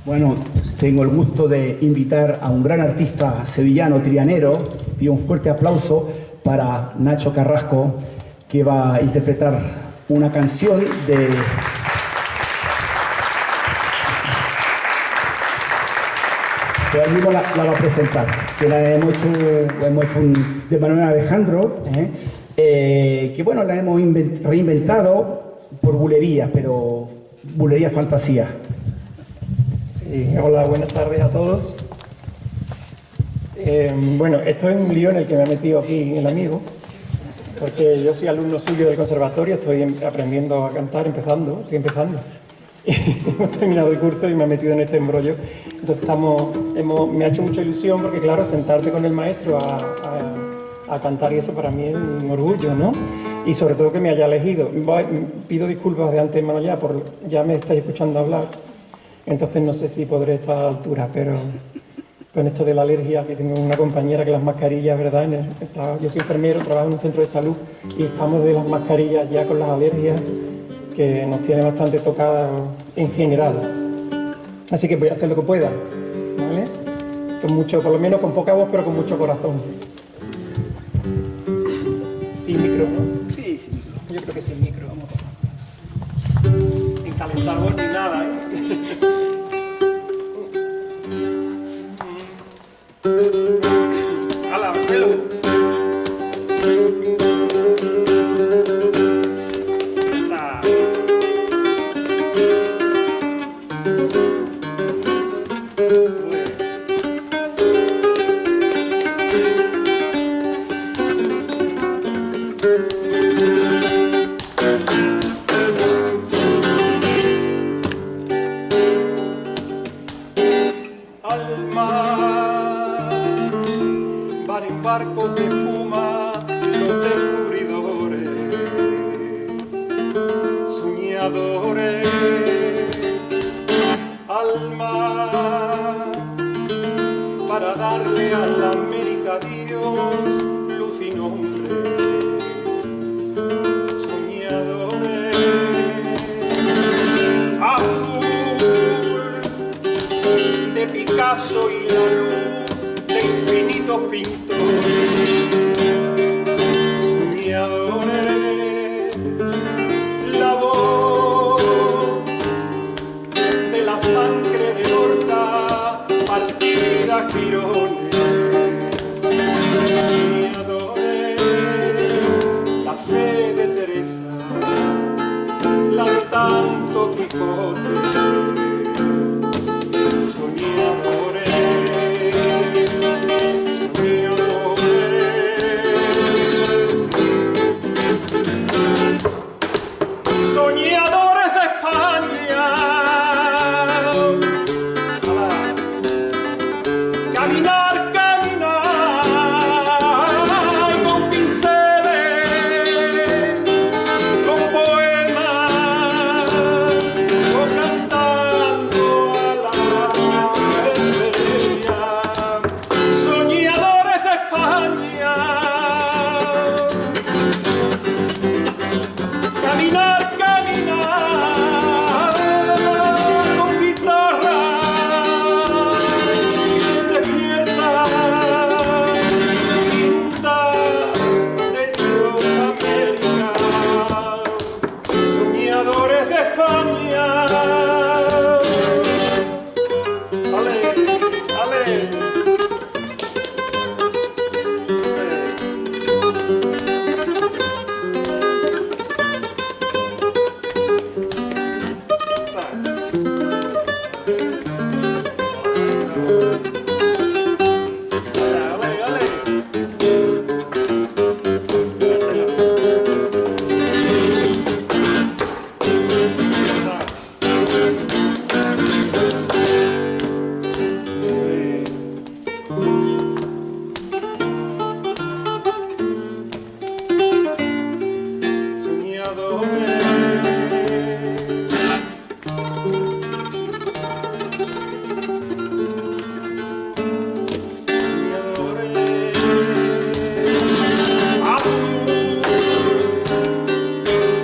Bueno, tengo el gusto de invitar a un gran artista sevillano, trianero, y un fuerte aplauso para Nacho Carrasco, que va a interpretar una canción de... que él mismo la va a presentar, que la hemos hecho de Manuel Alejandro, que bueno, la hemos reinventado por bulería, pero bulería fantasía. Sí, hola, buenas tardes a todos. Bueno, esto es un lío en el que me ha metido aquí el amigo, porque yo soy alumno suyo del conservatorio, estoy aprendiendo a cantar, estoy empezando. Y hemos terminado el curso y me ha metido en este embrollo. Entonces me ha hecho mucha ilusión, porque claro, sentarte con el maestro a cantar, y eso para mí es un orgullo, ¿no? Y sobre todo que me haya elegido. Pido disculpas de antemano ya me estáis escuchando hablar, entonces no sé si podré estar a la altura, pero con esto de la alergia, que tengo una compañera que las mascarillas, ¿verdad? Yo soy enfermero, trabajo en un centro de salud y estamos de las mascarillas ya con las alergias que nos tiene bastante tocadas en general. Así que voy a hacer lo que pueda, ¿vale? Con mucho, por lo menos con poca voz, pero con mucho corazón. Sin micro, ¿no? Sí, sin micro. Yo creo que sin micro, vamos. Sin calentar voz ni nada, ¿eh? ¡Hala, Marcelo! Barcos de espuma, los descubridores, soñadores, al mar, para darle a la América Dios luz y nombre, soñadores, azul de Picasso y la luz de infinitos pintores. Soñadores, la voz de la sangre de Lorca, partida a girones. Soñadores, la fe de Teresa, la de tanto Quijote. Soñadores, soñadores de España, caminar, caminar con pinceles, con poemas, o cantando a la estrella. Soñadores de España, caminar, caminar con guitarra de fiesta, cinta de Dios América. Soñadores de España, ale, ale.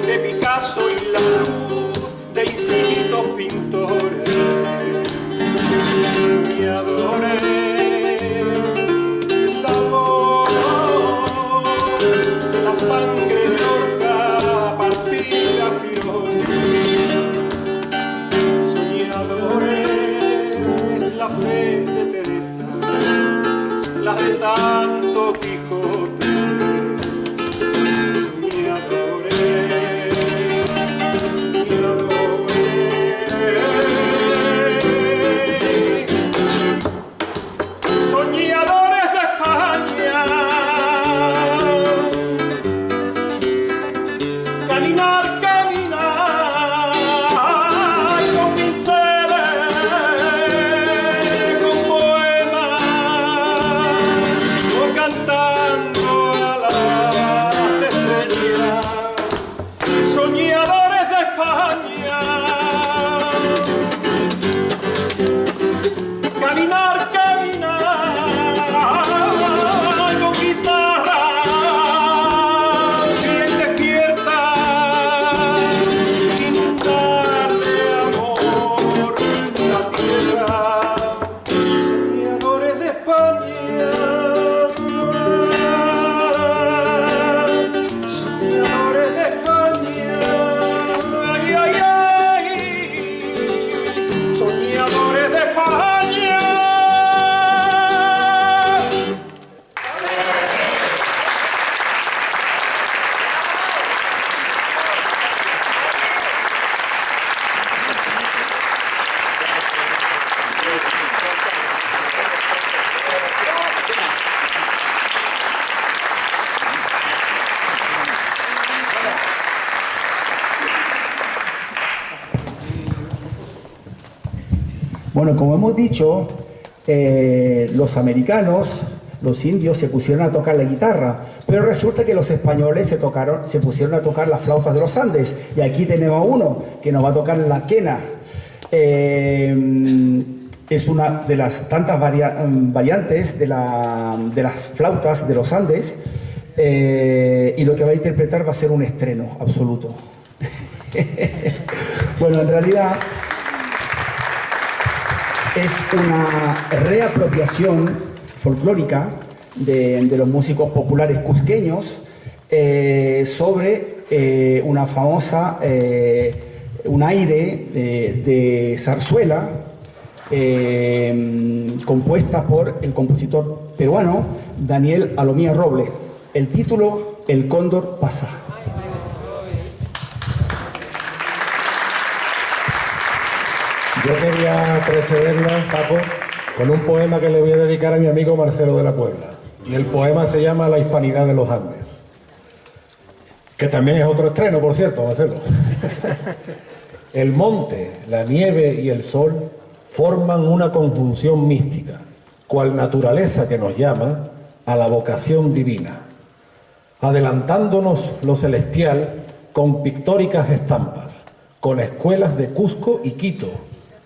De Picasso y la luz de infinitos pintores, soñadores, la voz de la sangre de Lorca, partida Bueno, como hemos dicho, los americanos, los indios, se pusieron a tocar la guitarra, pero resulta que los españoles se pusieron a tocar las flautas de los Andes, y aquí tenemos a uno que nos va a tocar la quena. Es una de las tantas variantes de las flautas de los Andes, y lo que va a interpretar va a ser un estreno absoluto. Bueno, en realidad es una reapropiación folclórica de los músicos populares cusqueños sobre una famosa, un aire de zarzuela compuesta por el compositor peruano Daniel Alomía Roble. El título, El Cóndor pasa. Yo quería precederla, Paco, con un poema que le voy a dedicar a mi amigo Marcelo de la Puebla. Y el poema se llama La Hispanidad de los Andes. Que también es otro estreno, por cierto, Marcelo. El monte, la nieve y el sol forman una conjunción mística, cual naturaleza que nos llama a la vocación divina, adelantándonos lo celestial con pictóricas estampas, con escuelas de Cusco y Quito,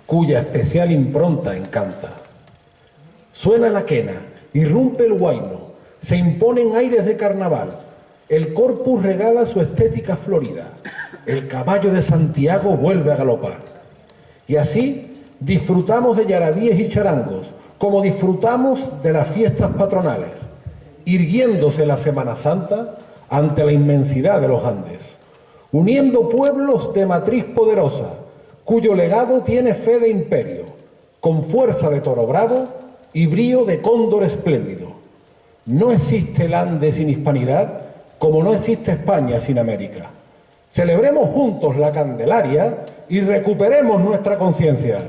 cuya especial impronta encanta. Suena la quena, irrumpe el huayno, se imponen aires de carnaval, el corpus regala su estética florida, el caballo de Santiago vuelve a galopar. Y así disfrutamos de yarabíes y charangos, como disfrutamos de las fiestas patronales, irguiéndose la Semana Santa ante la inmensidad de los Andes, uniendo pueblos de matriz poderosa, cuyo legado tiene fe de imperio, con fuerza de toro bravo y brío de cóndor espléndido. No existe el Ande sin hispanidad, como no existe España sin América. Celebremos juntos la Candelaria y recuperemos nuestra conciencia.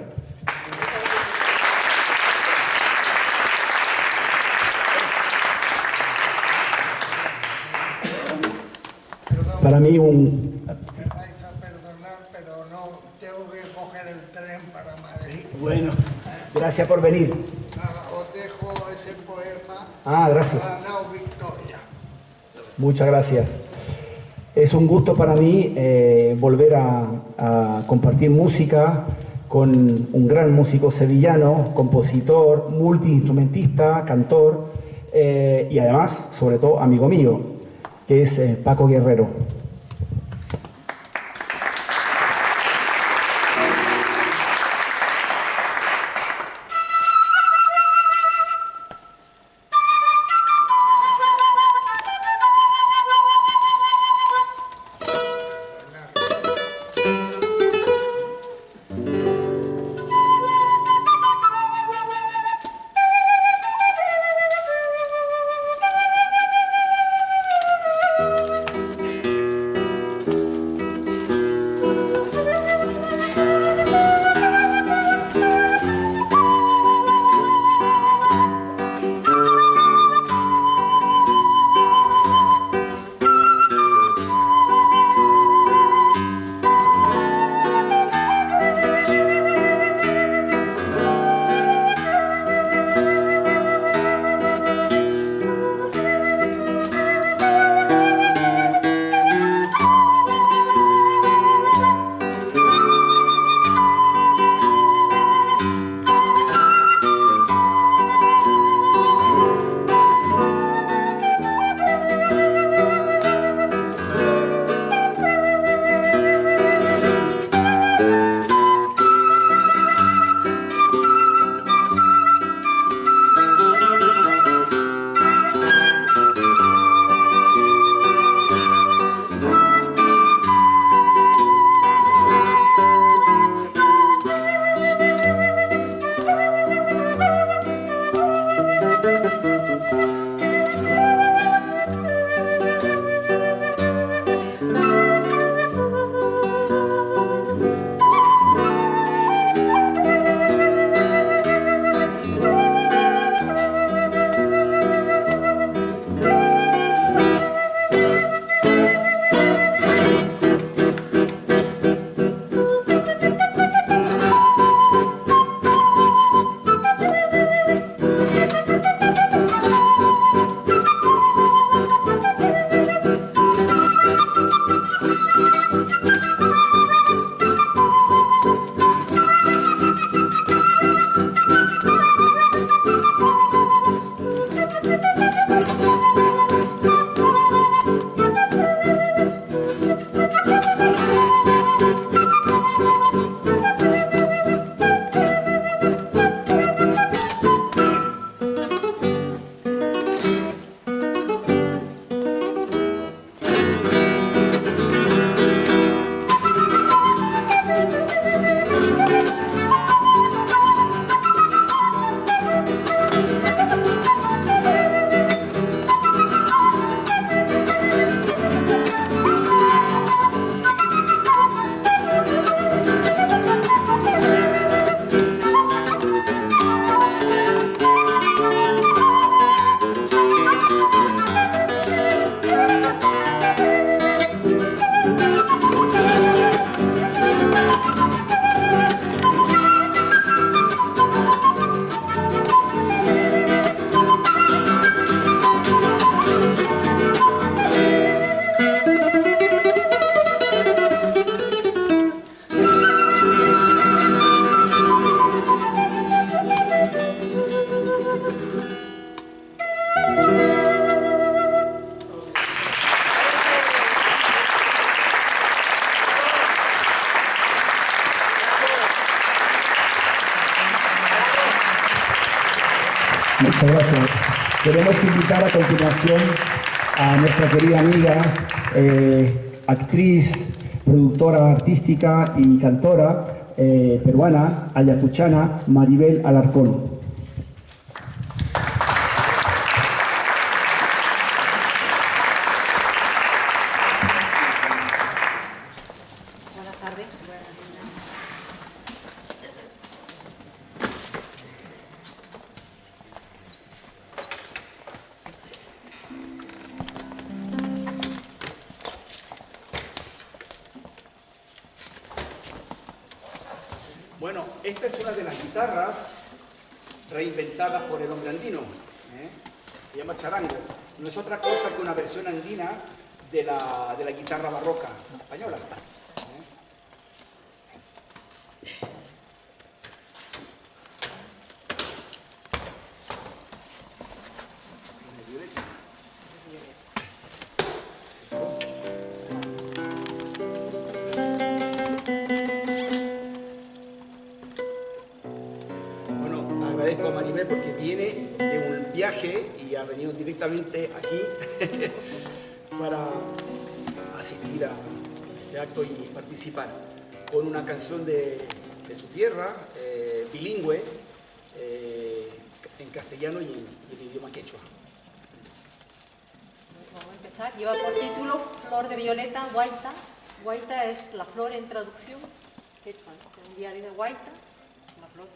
Para mí un... Bueno, gracias por venir. Os dejo ese poema. Ah, gracias. A la nao Victoria. Muchas gracias. Es un gusto para mí volver a compartir música con un gran músico sevillano, compositor, multiinstrumentista, cantor y además, sobre todo, amigo mío, que es Paco Guerrero. Muchas gracias. Queremos invitar a continuación a nuestra querida amiga, actriz, productora artística y cantora peruana, ayacuchana, Maribel Alarcón. Bueno, esta es una de las guitarras reinventadas por el hombre andino. Se llama charango. No es otra cosa que una versión andina de la guitarra barroca española. Agradezco a Maribel porque viene de un viaje y ha venido directamente aquí para asistir a este acto y participar con una canción de su tierra, bilingüe, en castellano y en idioma quechua. Vamos a empezar. Lleva por título Flor de Violeta, Guaita. Guaita es la flor en traducción. Quechua. Un día dice Guaita, la flor.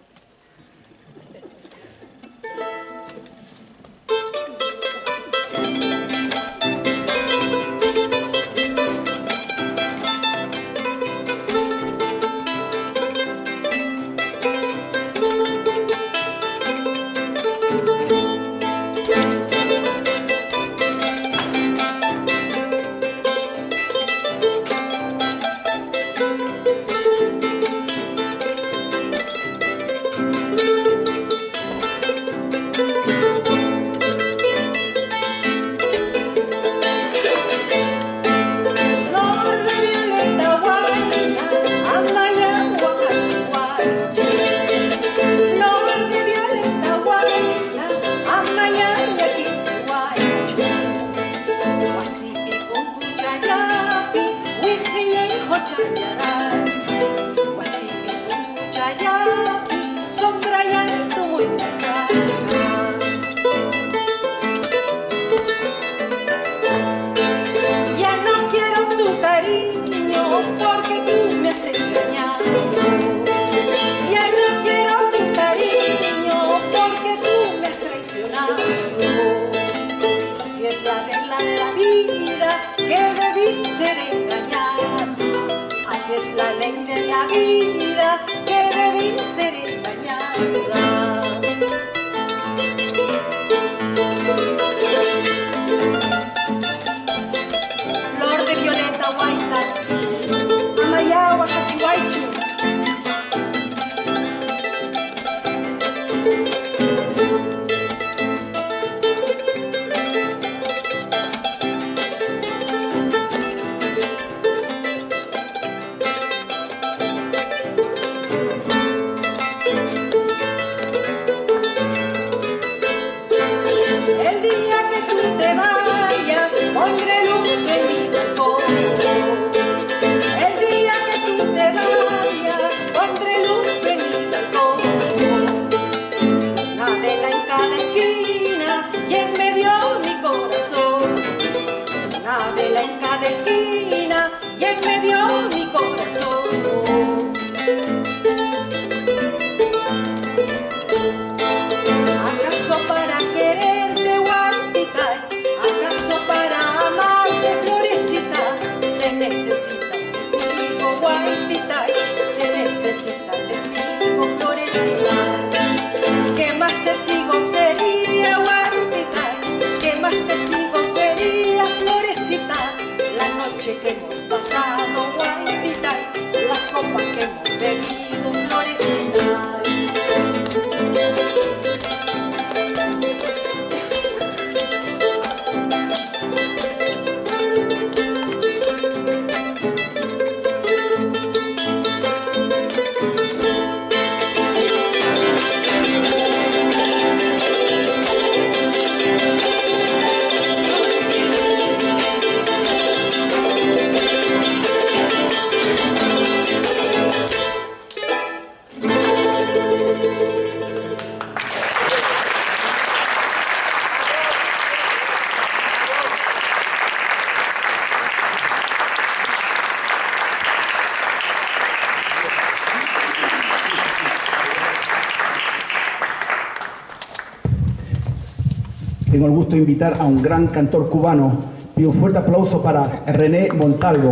tengo el gusto de invitar a un gran cantor cubano. Y un fuerte aplauso para René Montalvo.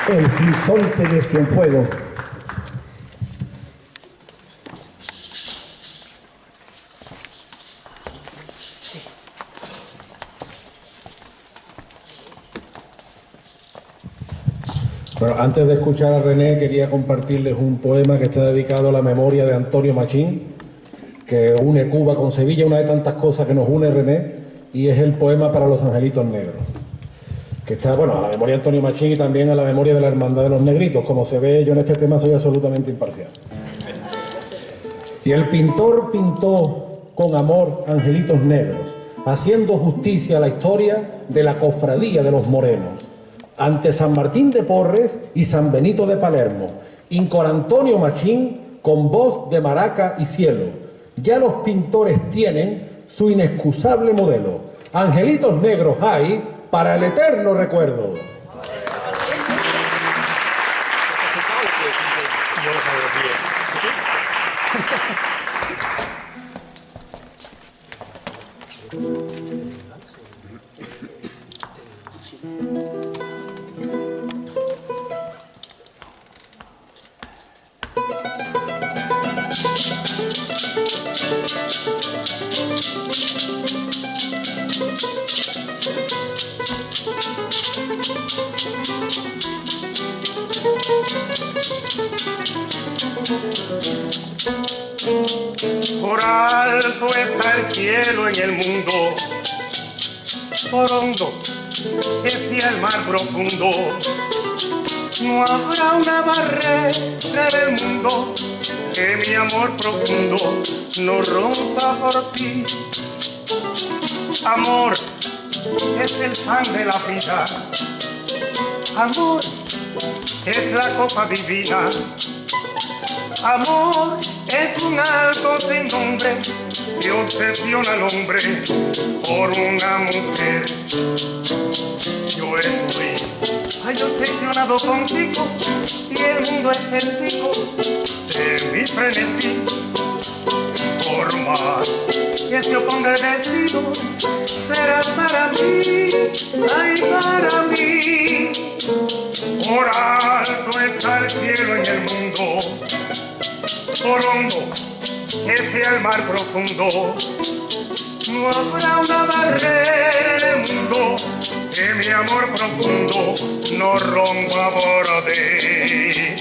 El sinsonte de Cienfuegos. Bueno, antes de escuchar a René, quería compartirles un poema que está dedicado a la memoria de Antonio Machín, que une Cuba con Sevilla, una de tantas cosas que nos une, René, y es el poema para los angelitos negros, que está, bueno, a la memoria de Antonio Machín y también a la memoria de la Hermandad de los Negritos. Como se ve, yo en este tema soy absolutamente imparcial. Y el pintor pintó con amor angelitos negros, haciendo justicia a la historia de la cofradía de los morenos, ante San Martín de Porres y San Benito de Palermo, Incor Antonio Machín con voz de maraca y cielo. Ya los pintores tienen su inexcusable modelo. Angelitos negros hay para el eterno recuerdo. Por alto está el cielo en el mundo, por hondo que sea el mar profundo. No habrá una barrera en el mundo que mi amor profundo no rompa por ti. Amor es el pan de la vida, amor es la copa divina, amor es un algo sin nombre que obsesiona al hombre por una mujer. Yo estoy obsesionado contigo y el mundo es testigo de mi frenesí. Por más que se oponga el destino, será para mí, ay, para mí. Por alto está el cielo en el mundo, por hondo que sea el mar profundo. No habrá una barrera en el mundo que mi amor profundo no rompa borde.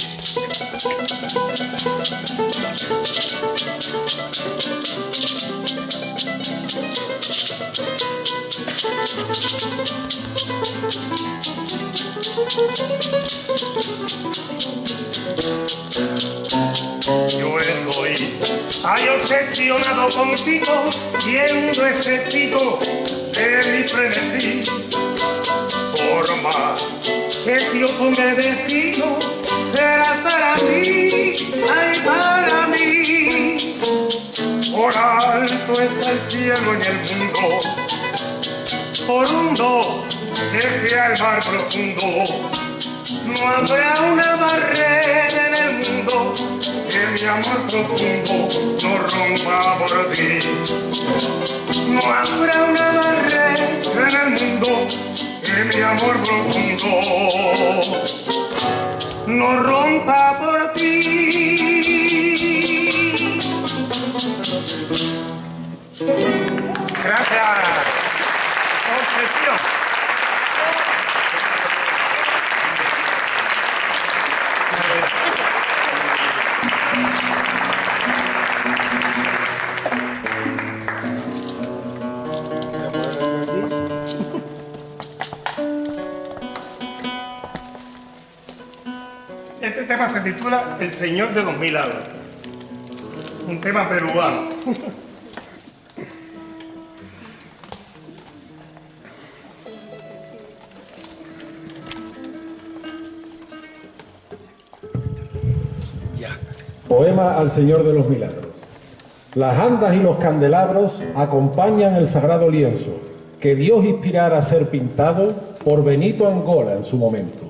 Yo estoy obsesionado contigo y el mundo es testigo de mi frenesí. Por más que se oponga el destino, será para mí, ay, para mí. Por alto está el cielo en el mundo, por hondo que sea el mar profundo. No habrá una barrera en el mundo que mi amor profundo no rompa por ti. No habrá una barrera en el mundo que mi amor profundo no rompa por ti. Gracias. Obsesión. Este tema se titula El Señor de los Milagros, un tema peruano. Poema al Señor de los Milagros. Las andas y los candelabros acompañan el sagrado lienzo que Dios inspirara a ser pintado por Benito Angola en su momento.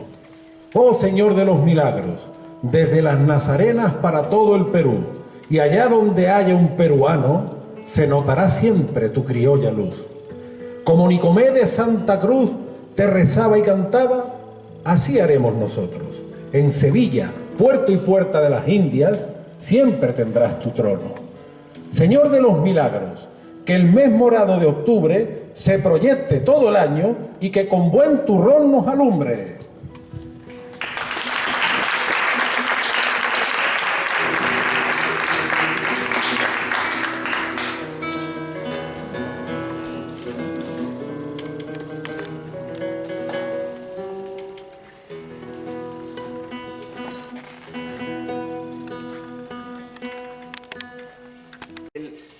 Oh Señor de los Milagros, desde las Nazarenas para todo el Perú y allá donde haya un peruano, se notará siempre tu criolla luz. Como Nicomé de Santa Cruz te rezaba y cantaba, así haremos nosotros. En Sevilla, puerto y puerta de las Indias, siempre tendrás tu trono. Señor de los milagros, que el mes morado de octubre se proyecte todo el año y que con buen turrón nos alumbre.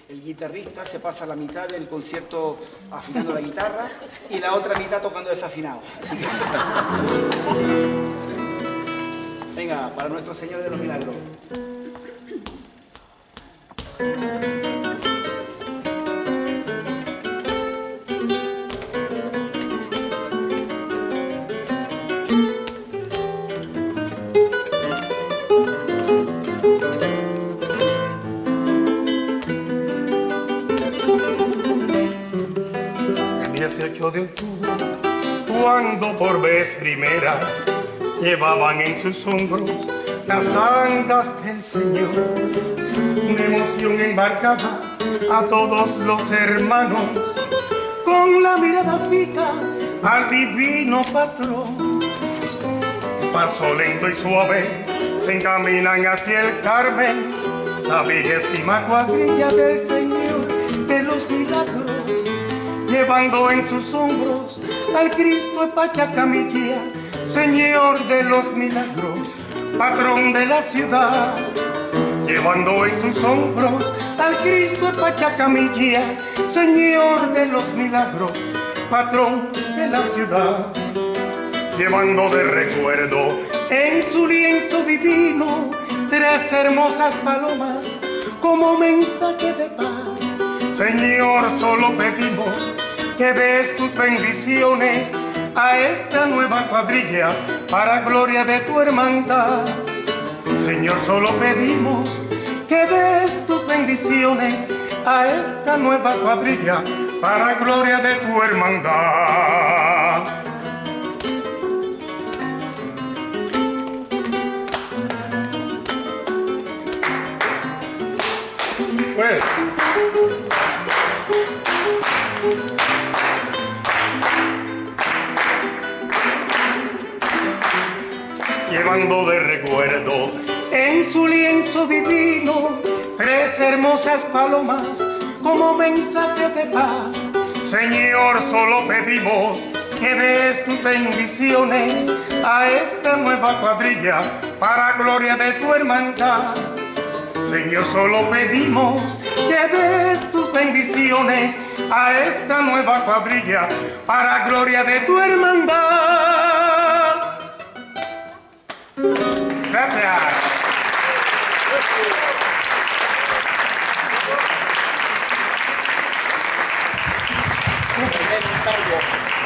El guitarrista se pasa la mitad del concierto afinando la guitarra y la otra mitad tocando desafinado. Así que... Venga, para nuestro Señor de los Milagros. De octubre, cuando por vez primera llevaban en sus hombros las andas del Señor, una emoción embarcaba a todos los hermanos, con la mirada fija al divino patrón. Paso lento y suave se encaminan hacia el Carmen, la vigésima cuadrilla del Señor de los Milagros, llevando en sus hombros al Cristo de Pachacamilla, Señor de los Milagros, patrón de la ciudad. Llevando en sus hombros al Cristo de Pachacamilla, Señor de los Milagros, patrón de la ciudad. Llevando de recuerdo en su lienzo divino 3 hermosas palomas como mensaje de paz. Señor, solo pedimos que des tus bendiciones a esta nueva cuadrilla para gloria de tu hermandad. Señor, solo pedimos que des tus bendiciones a esta nueva cuadrilla para gloria de tu hermandad. Pues llevando de recuerdo en su lienzo divino 3 hermosas palomas como mensaje de paz. Señor, solo pedimos que des tus bendiciones a esta nueva cuadrilla para gloria de tu hermandad. Señor, solo pedimos que des tus bendiciones a esta nueva cuadrilla para gloria de tu hermandad. Gracias.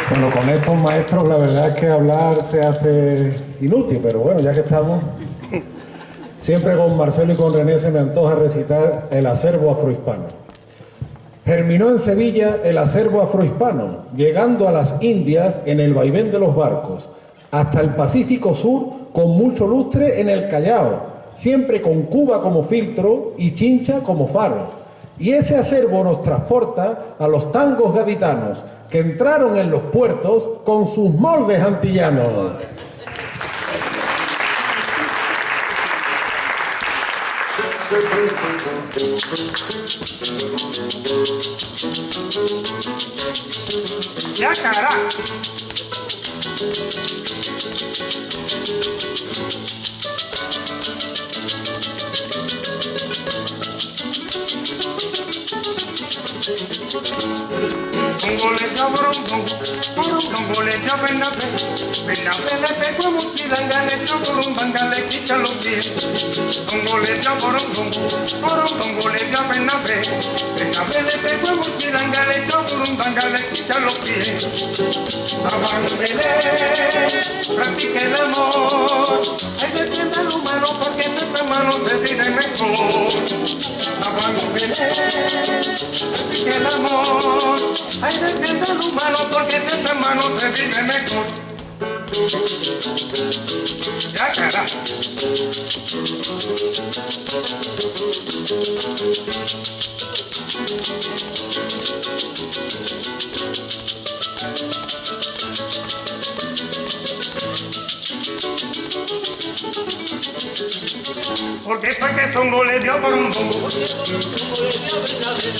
Bueno, con estos maestros la verdad es que hablar se hace inútil, pero bueno, ya que estamos, siempre con Marcelo y con René se me antoja recitar el acervo afrohispano. Germinó en Sevilla el acervo afrohispano, llegando a las Indias en el vaivén de los barcos, hasta el Pacífico Sur con mucho lustre en el Callao, siempre con Cuba como filtro y Chincha como faro. Y ese acervo nos transporta a los tangos gaditanos que entraron en los puertos con sus moldes antillanos. ¡Ya, cara! Boleta borondón, boleta penapé, penapé le pego a muchilanga, le echo borondanga, le quita los pies. Boleta borondón, boleta penapé, penapé le pego a muchilanga, le echo borondanga, le quita los pies. Abandoné, practique el amor, hay que tener humano porque no está hermano se vive mejor. Que el amor, ay, defiende al humano porque entre hermanos se vive mejor. Ya, cara. Porque fue que Zongo le dio a Borondongo,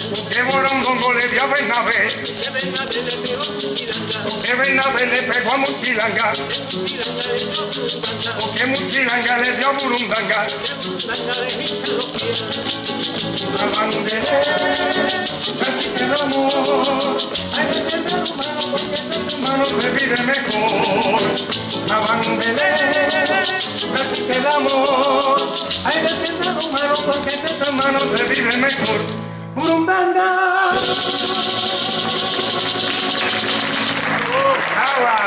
porque Borondongo le dio a Bernabé, porque Bernabé le pegó a Muchilanga, porque Muchilanga le dio a Burundanga. Abanderé, así que el amor, hay que tener humano porque entre humanos se vive mejor. Abanderé, así que el amor, hay que tener humano porque entre humanos se vive mejor. Burundanga. ¡Agua!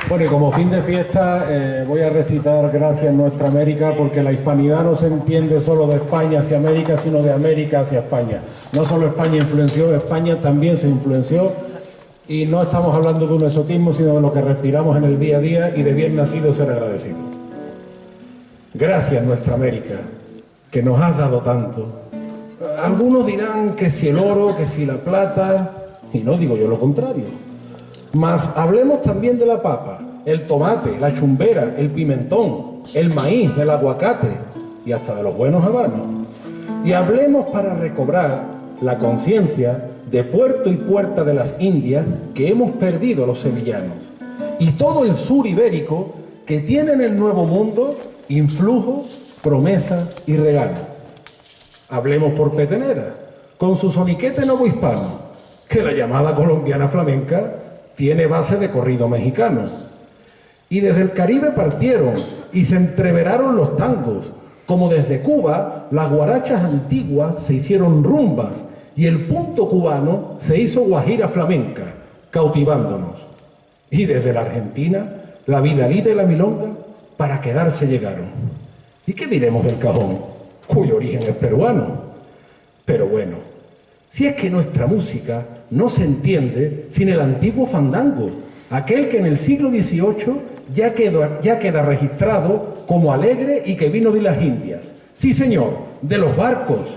Bueno, y como fin de fiesta voy a recitar Gracias Nuestra América, porque la hispanidad no se entiende solo de España hacia América, sino de América hacia España. No solo España influenció, España también se influenció, y no estamos hablando de un exotismo, sino de lo que respiramos en el día a día, y de bien nacido ser agradecido. Gracias Nuestra América, que nos has dado tanto. Algunos dirán que si el oro, que si la plata, y no digo yo lo contrario. Mas hablemos también de la papa, el tomate, la chumbera, el pimentón, el maíz, el aguacate y hasta de los buenos habanos. Y hablemos para recobrar la conciencia de puerto y puerta de las Indias que hemos perdido los sevillanos, y todo el sur ibérico que tiene en el Nuevo Mundo influjo, promesa y regalo. Hablemos por Petenera, con su soniquete novohispano, que la llamada colombiana flamenca tiene base de corrido mexicano. Y desde el Caribe partieron y se entreveraron los tangos, como desde Cuba las guarachas antiguas se hicieron rumbas y el punto cubano se hizo guajira flamenca, cautivándonos. Y desde la Argentina la vidalita y la milonga para quedarse llegaron. ¿Y qué diremos del cajón, cuyo origen es peruano? Pero bueno, si es que nuestra música no se entiende sin el antiguo fandango, aquel que en el siglo XVIII ya queda registrado como alegre y que vino de las Indias. Sí, señor, de los barcos,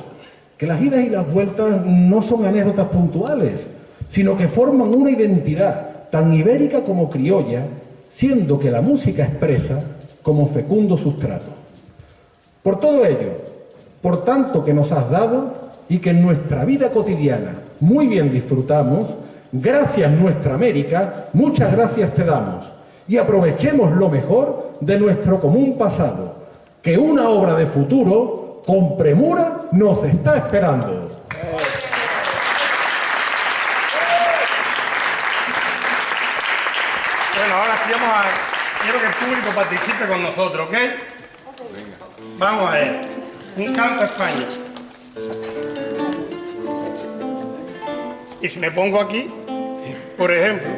que las idas y las vueltas no son anécdotas puntuales, sino que forman una identidad tan ibérica como criolla, siendo que la música expresa como fecundo sustrato. Por todo ello, por tanto que nos has dado y que en nuestra vida cotidiana muy bien disfrutamos, gracias Nuestra América, muchas gracias te damos, y aprovechemos lo mejor de nuestro común pasado, que una obra de futuro con premura nos está esperando. Bueno, ahora sí quiero que el público participe con nosotros, ¿ok? Vamos a ver, un canto a España. Y si me pongo aquí, por ejemplo,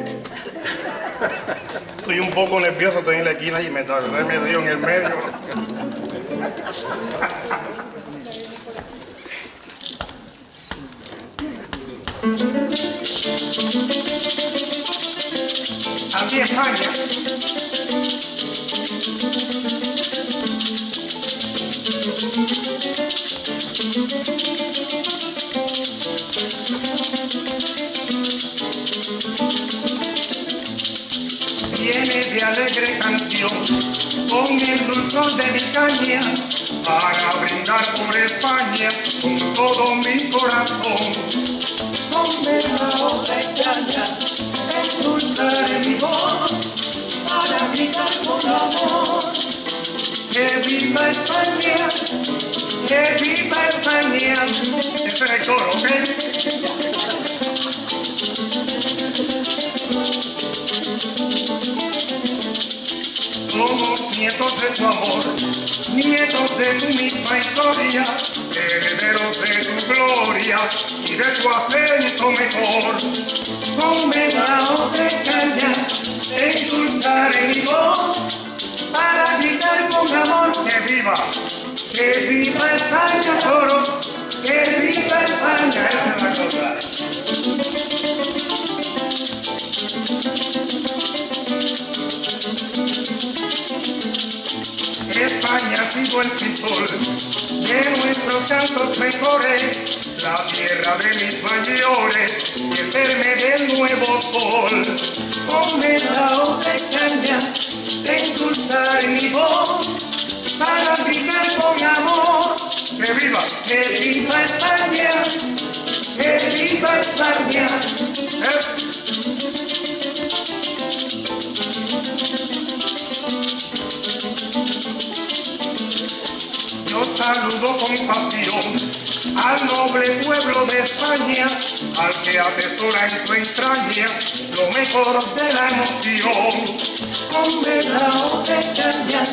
estoy un poco nervioso, estoy en la esquina y me río en el medio. Aquí España. Viene de alegre canción con el dulzor de mi caña para brindar por España con todo mi corazón. Donde la otra caña endulzaré mi voz para brindar con amor. ¡Que viva España! ¡Que viva España! Ese es el coro, ¿ok? Somos nietos de su amor, nietos hijos de tu misma historia, herederos de tu gloria y de tu acento mejor. Ponme la otra caña, endulzaré mi voz, para gritar con amor que viva España, coro, que viva España, esa es la cosa. España ha sido el titol de nuestros cantos mejores, la tierra de mis mayores y el verme del nuevo sol. Ponme la otra caña, endulzar mi voz, para gritar con amor que viva España, que viva España. Yo saludo con pasión al noble pueblo de España, al que atesora en su entraña lo mejor de la emoción. Ponme la otra caña,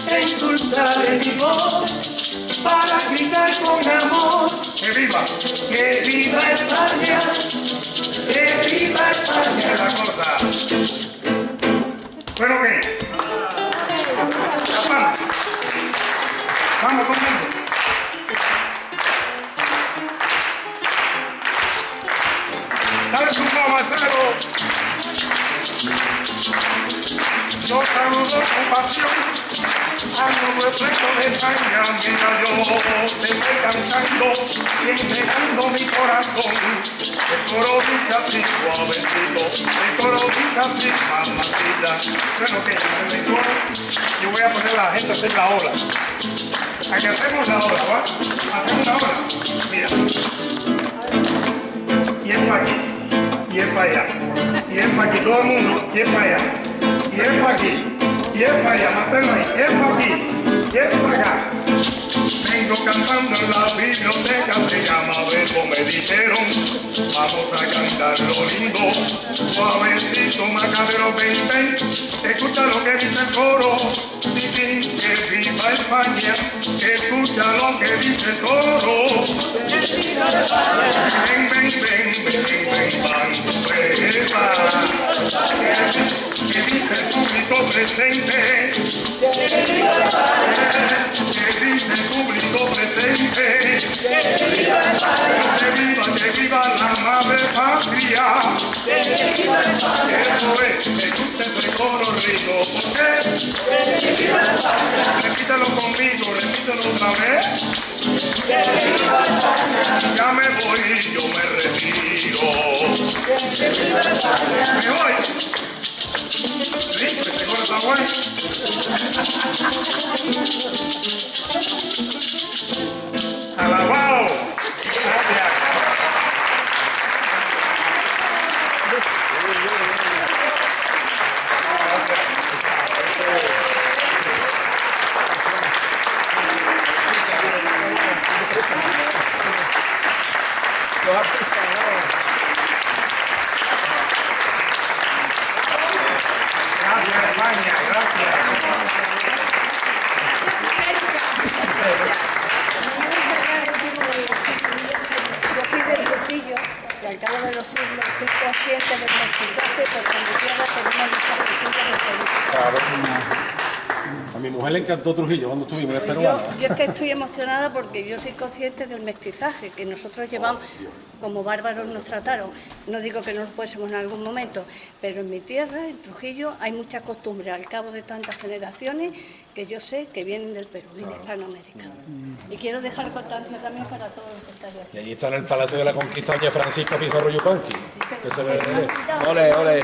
endulzaré mi voz, para gritar con amor que viva España, que viva España, la cosa. ¿Bueno qué? Vamos. Vamos conmigo. Dale su Marcelo. Yo saludo con pasión al noble pueblo de España. Mira, yo te estoy cantando y entregando mi corazón. El coro dice así, suavecito, el coro dice así, mamacita. Bueno, que yo voy a poner a la gente a hacer la ola. Aquí hacemos la ola, ¿va? Hacemos la ola. Mira. Y es para aquí, y es para allá, y es para aquí, todo el mundo, y es para allá, y es para aquí, y es para allá, manténlo ahí, y es para aquí, y es para acá. Vengo cantando en la biblioteca, se llama Verbo, me dijeron, vamos a cantar lo lindo, suavecito, macabero, ven, escucha lo que dice el coro, dicen que viva España, escucha lo que dice el coro, ven, que dice el público presente, que dice el público presente, que viva la madre patria, eso es, escucha ese coro rico, ¿por qué? Repítelo conmigo, repítelo otra vez. Ya me voy, yo me retiro. Me voy. Listo, este coro está bueno. Alabado. Gracias. Gracias, España, gracias. Yo soy del Trujillo y al cabo de los siglos soy consciente del mestizaje porque en mi tierra tenemos muchas distintas experiencias. A mi mujer le encantó Trujillo cuando estuvimos, es peruana. Yo es que estoy emocionada porque yo soy consciente del mestizaje que nosotros llevamos, como bárbaros nos trataron. No digo que no lo fuésemos en algún momento, pero en mi tierra, en Trujillo, hay muchas costumbres al cabo de tantas generaciones que yo sé que vienen del Perú y de Hispanoamérica. Y quiero dejar constancia también para todos los que están aquí. Y allí está en el Palacio de la Conquista doña Francisca Pizarro Yupanqui, que se ve de lejos. Ole, ole.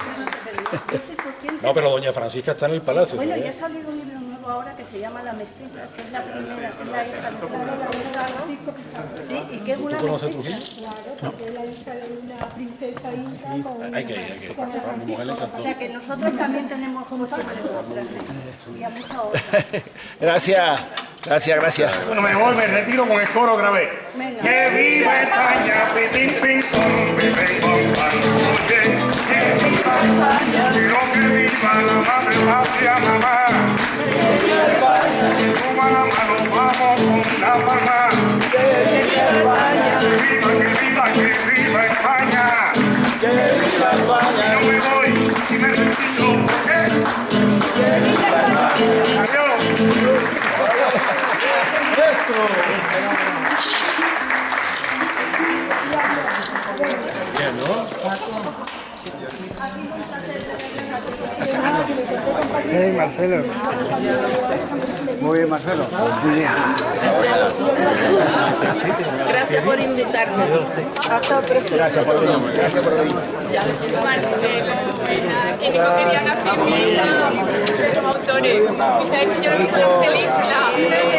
No, pero doña Francisca está en el palacio. Bueno, ya ha salido un libro nuevo ahora que se llama La Mestiza, que es la primera, que es la hija de Francisco Pizarro. Sí, y que es una ¿Tú conoces Trujillo? Claro, porque es la hija de una princesa inca con... Hay que ir. A mi mujer le encantó. O sea que nosotros también tenemos costumbres y a muchas otras. Gracias, gracias, gracias. Bueno, me voy, me retiro con el coro otra vez. Venga. Que viva España, pipín, pim, pum, pipín, pum, pam, oye, que viva España, quiero que viva la madre patria, mamá. Que viva España, que tu a la mano, vamos con la palma. Que viva España. Que viva España. Yo me voy y me retiro. Que viva España. Adiós. Bien, ¿no? Marcelo. Muy bien, Marcelo. Gracias por invitarme. Hasta el próximo. Gracias por venir. Gracias por venir. Que Nico quería una firmita de los autores. Y sabes que yo no he visto las películas.